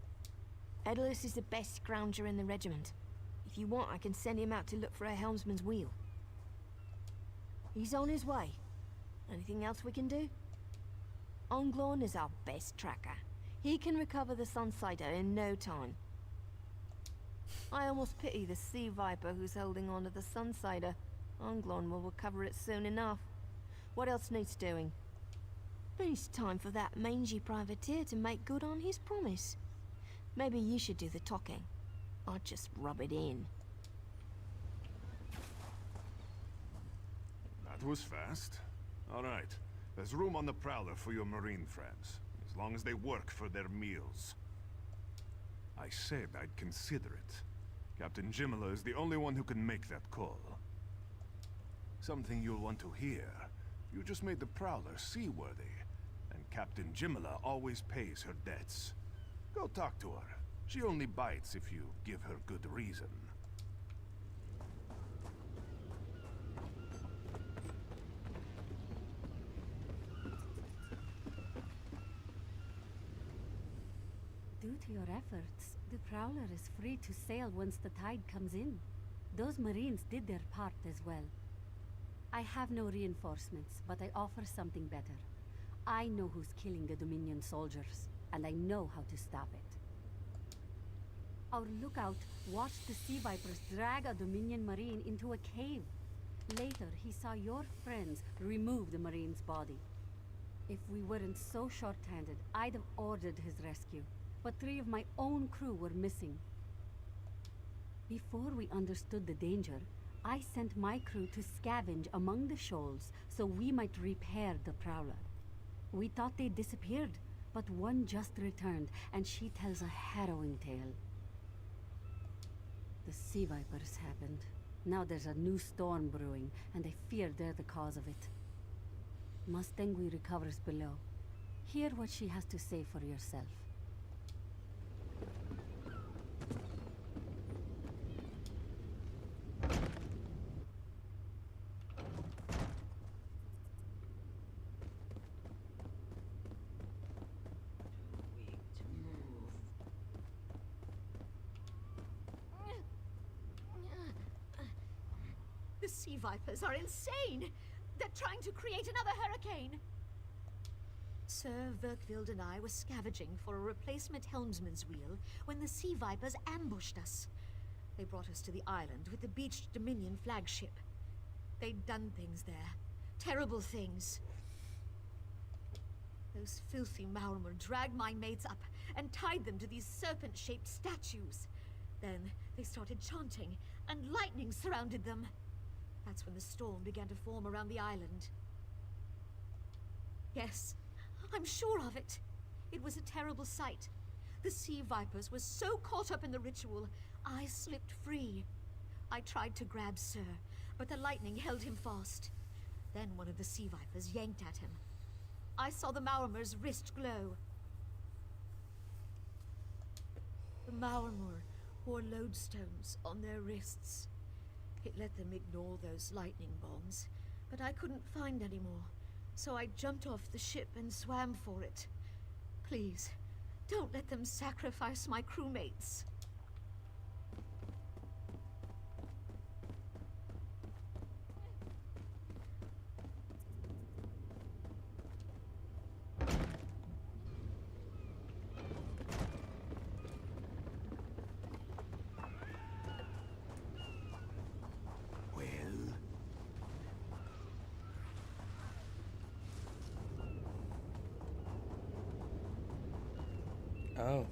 Edalus is the best scrounger in the regiment. If you want, I can send him out to look for a helmsman's wheel. He's on his way. Anything else we can do? Onglorn is our best tracker. He can recover the Sunsighter in no time. I almost pity the sea viper who's holding on to the Sunsighter. Onglorn will recover it soon enough. What else needs doing? Then it's time for that mangy privateer to make good on his promise. Maybe you should do the talking. I'll just rub it in. That was fast. All right. There's room on the Prowler for your Marine friends, as long as they work for their meals. I said I'd consider it. Captain Jimala is the only one who can make that call. Something you'll want to hear. You just made the Prowler seaworthy, and Captain Jimala always pays her debts. Go talk to her. She only bites if you give her good reason. Due to your efforts, the Prowler is free to sail once the tide comes in. Those Marines did their part as well. I have no reinforcements, but I offer something better. I know who's killing the Dominion soldiers, and I know how to stop it. Our lookout watched the Sea Vipers drag a Dominion Marine into a cave. Later, he saw your friends remove the Marine's body. If we weren't so short-handed, I'd have ordered his rescue. but 3 of my own crew were missing. Before we understood the danger, I sent my crew to scavenge among the shoals so we might repair the Prowler. We thought they disappeared, but one just returned, and she tells a harrowing tale. The Sea Vipers happened. Now there's a new storm brewing, and I fear they're the cause of it. Mustangui recovers below. Hear what she has to say for yourself. The Sea Vipers are insane! They're trying to create another hurricane! Sir Verkvild and I were scavenging for a replacement helmsman's wheel when the Sea Vipers ambushed us. They brought us to the island with the beached Dominion flagship. They'd done things there. Terrible things. Those filthy Maormer dragged my mates up and tied them to these serpent-shaped statues. Then they started chanting, and lightning surrounded them. That's when the storm began to form around the island. Yes, I'm sure of it. It was a terrible sight. The Sea Vipers were so caught up in the ritual, I slipped free. I tried to grab Sir, but the lightning held him fast. Then one of the Sea Vipers yanked at him. I saw the Maormer's wrist glow. The Maormer wore lodestones on their wrists. It let them ignore those lightning bombs, but I couldn't find any more, so I jumped off the ship and swam for it. Please, don't let them sacrifice my crewmates. Oh.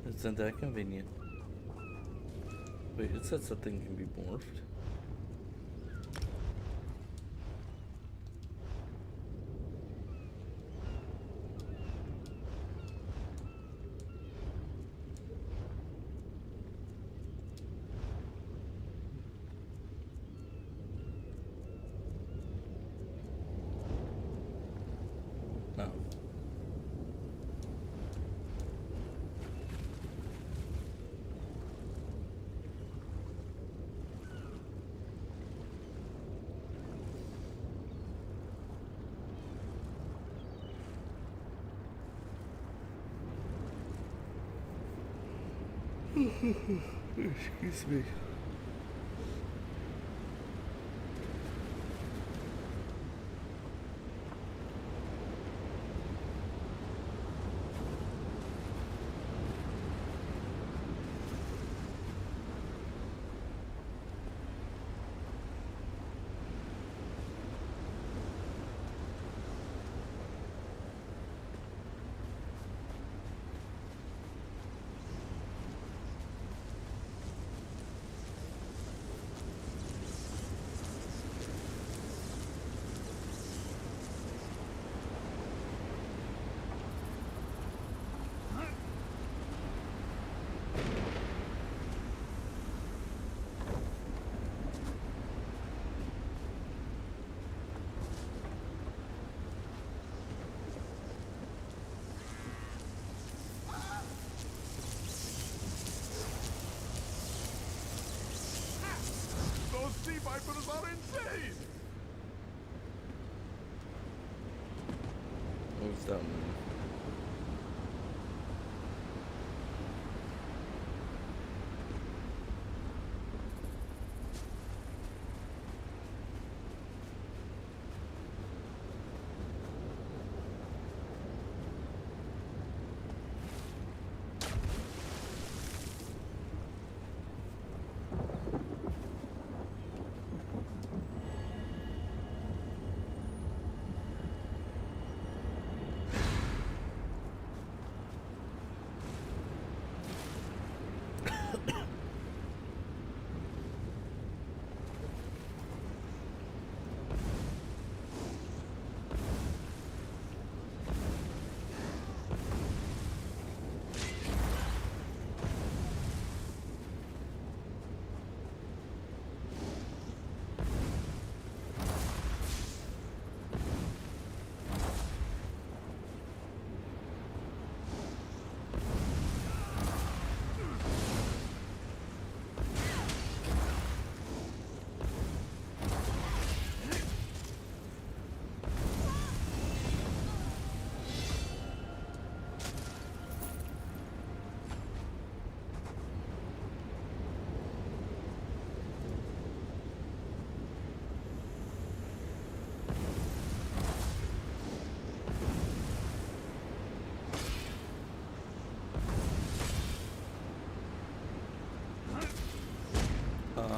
Isn't that convenient? Wait, it said something can be morphed. Excuse me. Those sea vipers are insane! What's that mean?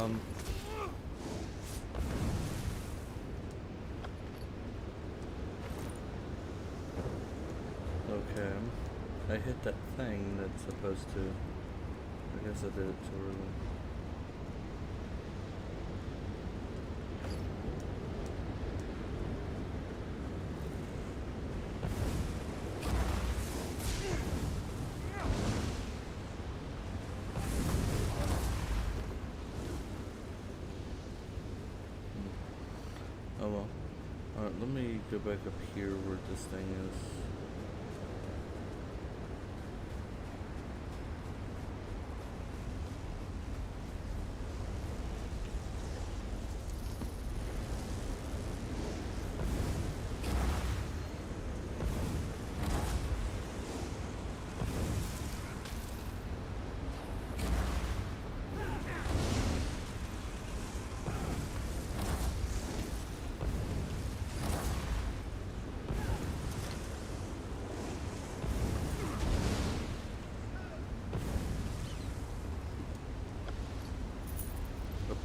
Okay. I hit that thing that's supposed to... I guess I did it too early. Oh well. Alright, let me go back up here where this thing is.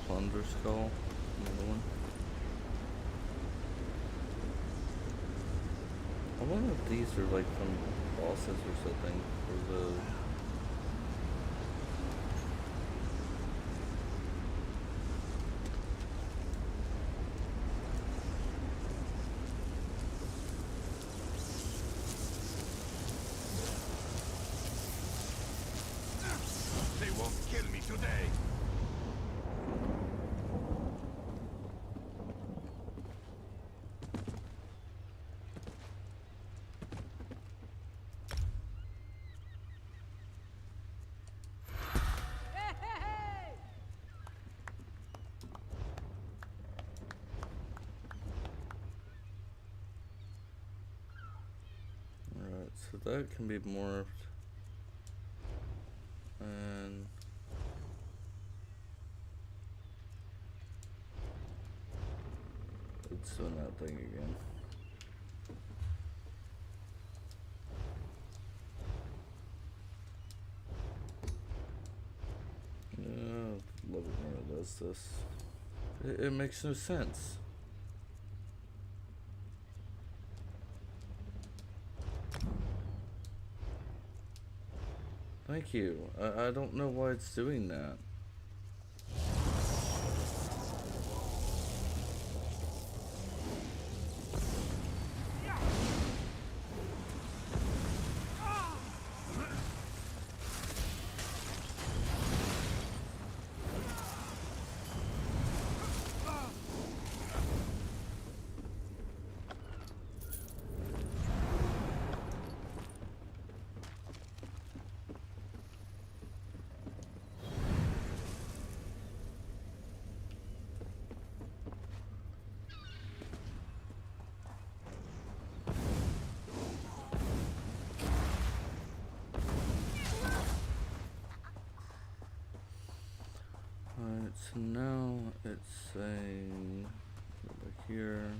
Plunder skull, another one. I wonder if these are like from bosses or something for the... They won't kill me today. Alright, so that can be morphed. And... it's doing that thing again. Love it when it does this. It makes no sense. Thank you. I don't know why it's doing that. Alright, so now it's saying over here.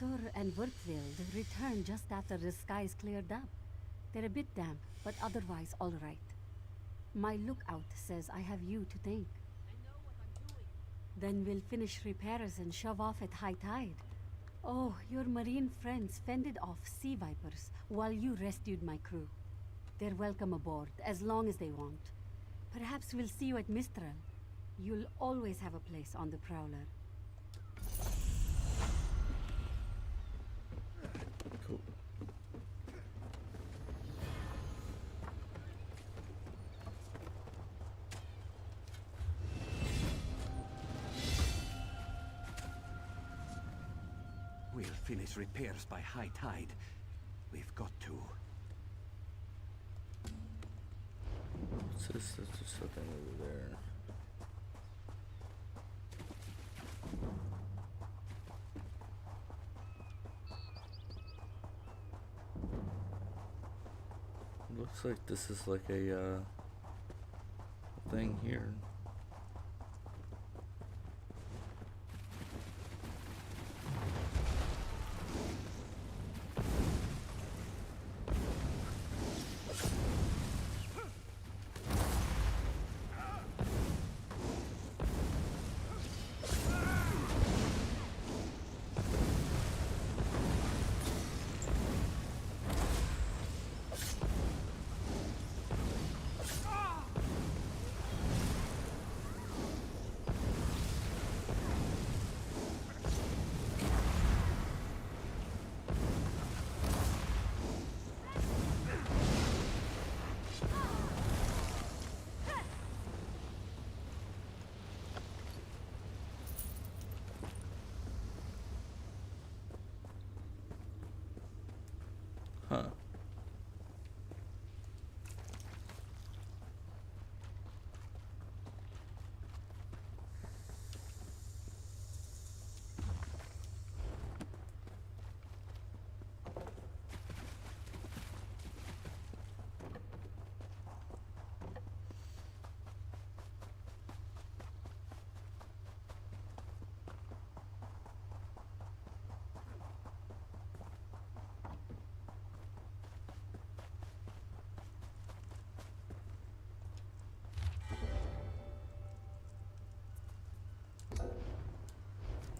Sur and Wurtwild returned just after the skies cleared up. They're a bit damp, but otherwise all right. My lookout says I have you to thank. I know what I'm doing. Then we'll finish repairs and shove off at high tide. Oh, your marine friends fended off sea vipers while you rescued my crew. They're welcome aboard, as long as they want. Perhaps we'll see you at Mistral. You'll always have a place on the Prowler. Cool. We'll finish repairs by high tide. We've got to. What's this? There's just something over there. Looks like this is like a thing here. Huh.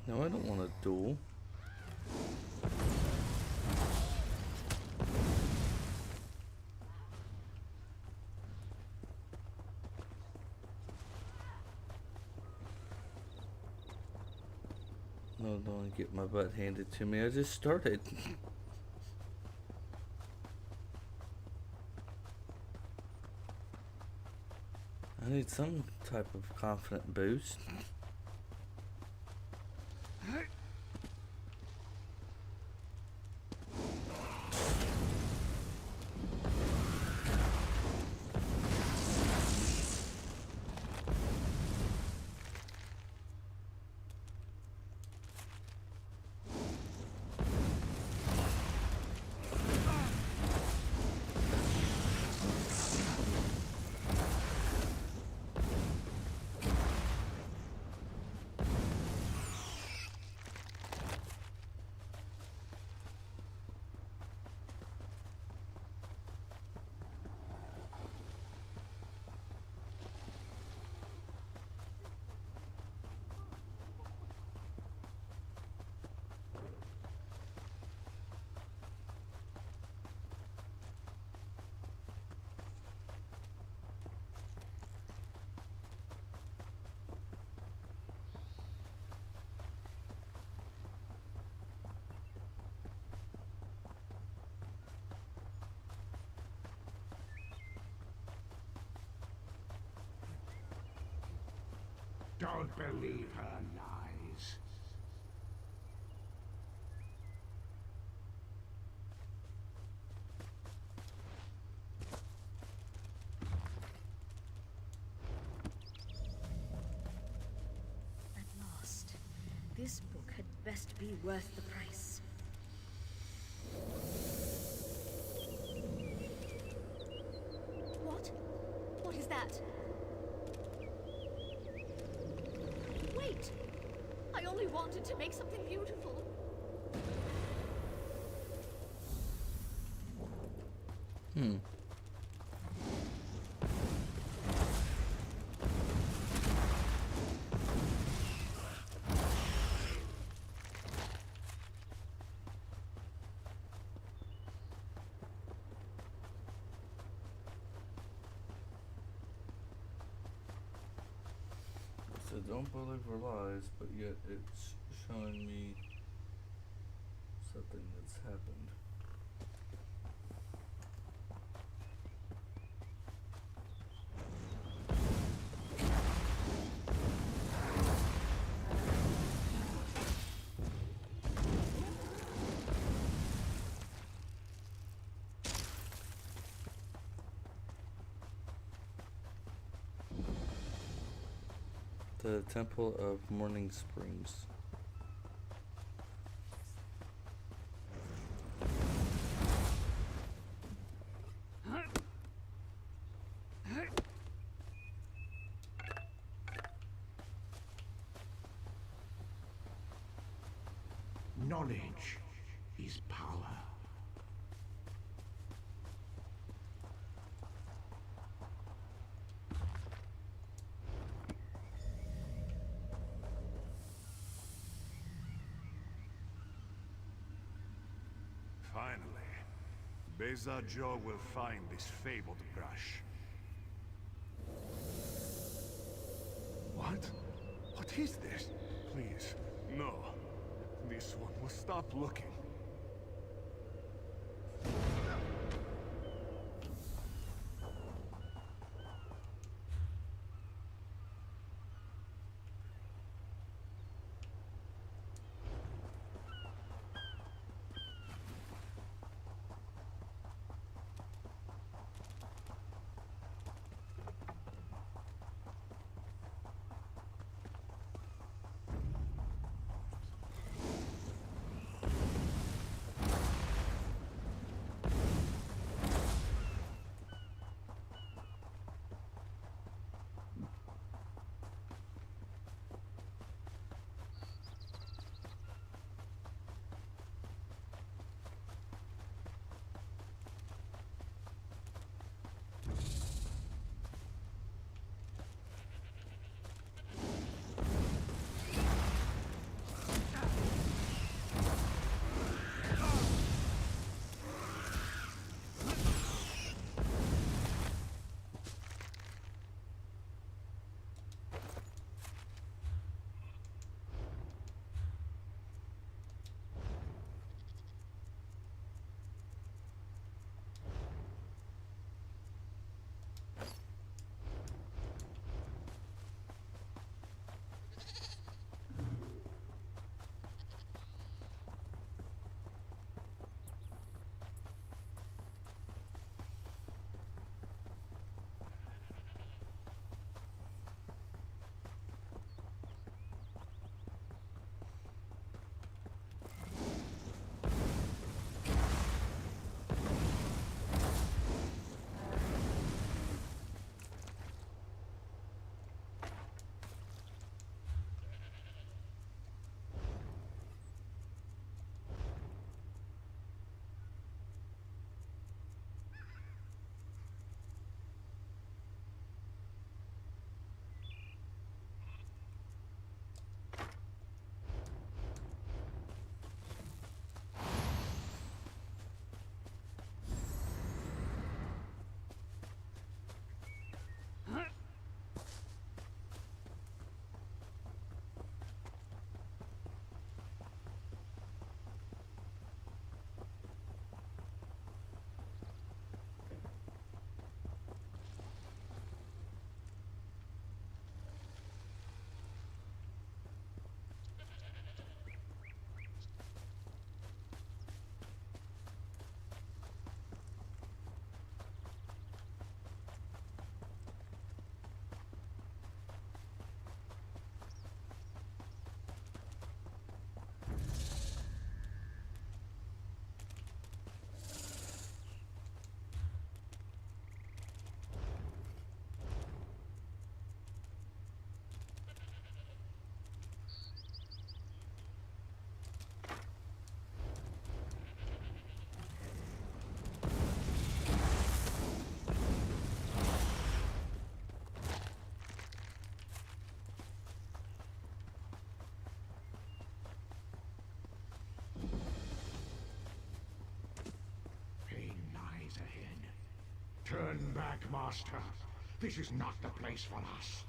No, I don't want a duel. No, don't get my butt handed to me. I just started. I need some type of confident boost. Don't believe her lies. At last. This book had best be worth the price. What? What is that? Wait! I only wanted to make something beautiful. Hmm. So don't believe her lies, but yet it's showing me something that's happened. The Temple of Morning Springs. Knowledge is power. Finally, Beza Joe will find this fabled brush. What? What is this? Please, no. This one will stop looking. Master. This is not the place for us.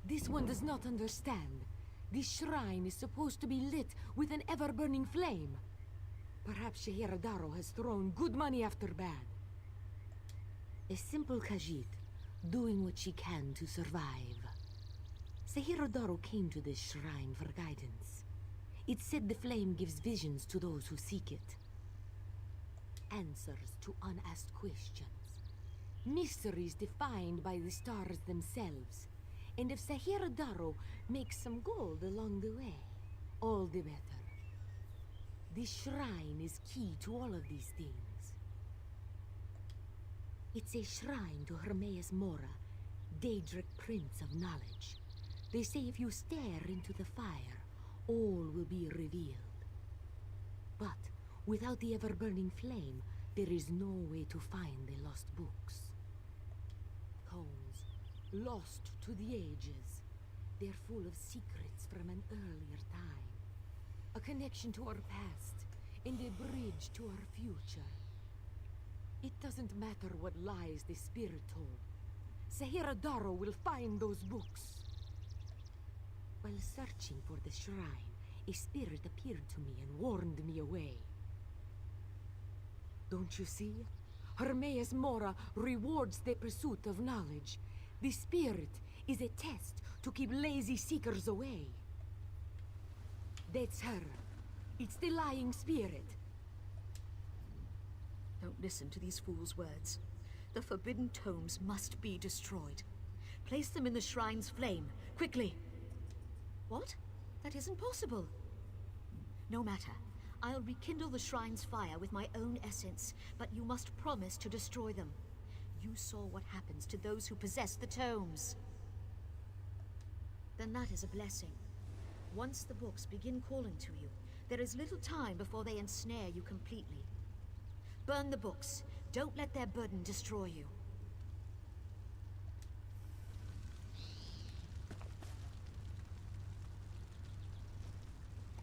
This one does not understand. This shrine is supposed to be lit with an ever-burning flame. Perhaps Shehiradaro has thrown good money after bad. A simple Khajiit, doing what she can to survive. Sehirodoro came to this shrine for guidance. It said the flame gives visions to those who seek it. Answers to unasked questions. Mysteries defined by the stars themselves. And if Sehirodoro makes some gold along the way, all the better. This shrine is key to all of these things. It's a shrine to Hermaeus Mora, Daedric Prince of Knowledge. They say if you stare into the fire, all will be revealed. But without the ever-burning flame, there is no way to find the lost books. Tomes, lost to the ages. They're full of secrets from an earlier time. A connection to our past, and a bridge to our future. It doesn't matter what lies the spirit told. Sehiradaro will find those books. While searching for the shrine, a spirit appeared to me and warned me away. Don't you see? Hermaeus Mora rewards the pursuit of knowledge. The spirit is a test to keep lazy seekers away. That's her. It's the lying spirit. Don't listen to these fools' words. The forbidden tomes must be destroyed. Place them in the shrine's flame, quickly. What? That isn't possible. No matter. I'll rekindle the shrine's fire with my own essence, but you must promise to destroy them. You saw what happens to those who possess the tomes. Then that is a blessing. Once the books begin calling to you, there is little time before they ensnare you completely. Burn the books. Don't let their burden destroy you.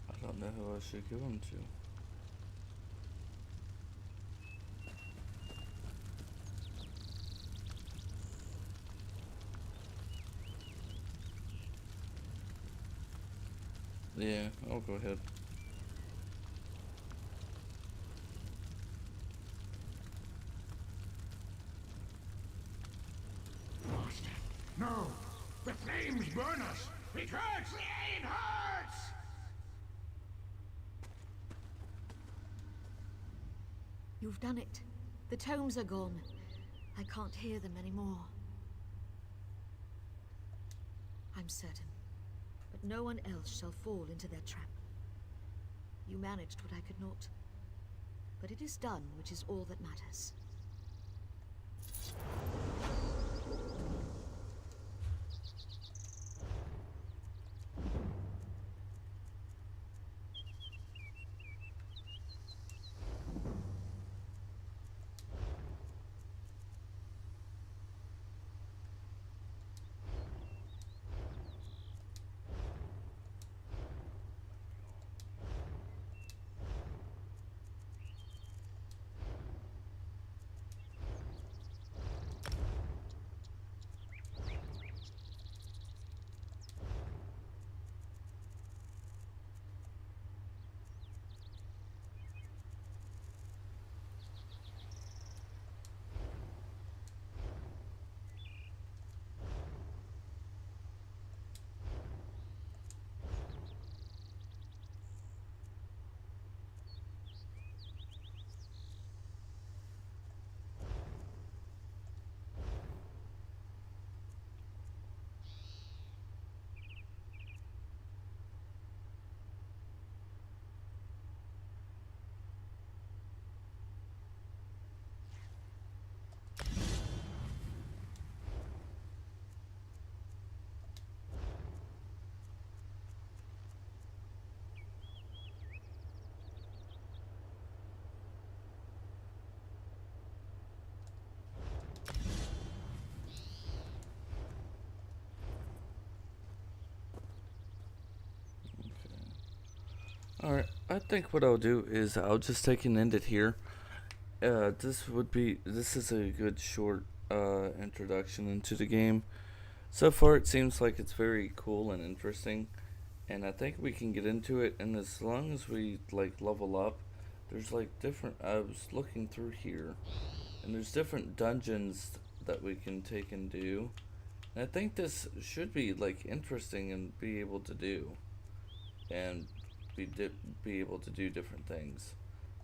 I don't know who I should give them to. Yeah, I'll go ahead. Master, no! The flames burn us! It hurts! It hurts! You've done it. The tomes are gone. I can't hear them anymore. I'm certain. But no one else shall fall into their trap. You managed what I could not. But it is done, which is all that matters. Alright, I think what I'll do is I'll just take and end it here. this is a good short introduction into the game. So far, it seems like it's very cool and interesting, and I think we can get into it. And as long as we like level up, there's like different. I was looking through here, and there's different dungeons that we can take and do. And I think this should be like interesting and be able to do, and be able to do different things.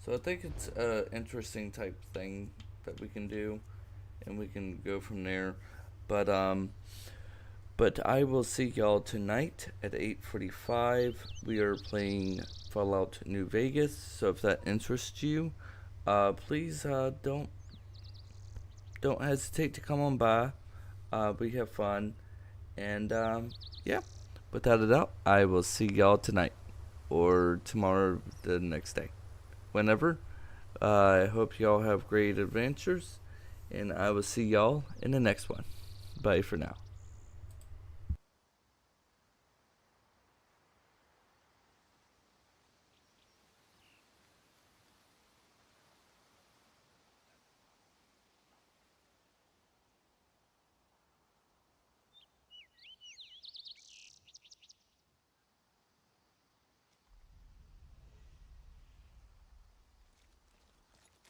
So I think it's a interesting type thing that we can do, and we can go from there. But I will see y'all tonight at 8:45. We are playing Fallout New Vegas. So if that interests you, please don't hesitate to come on by. We have fun, and yeah. Without a doubt, I will see y'all tonight or tomorrow, the next day, whenever. I hope y'all have great adventures, and I will see y'all in the next one. Bye for now.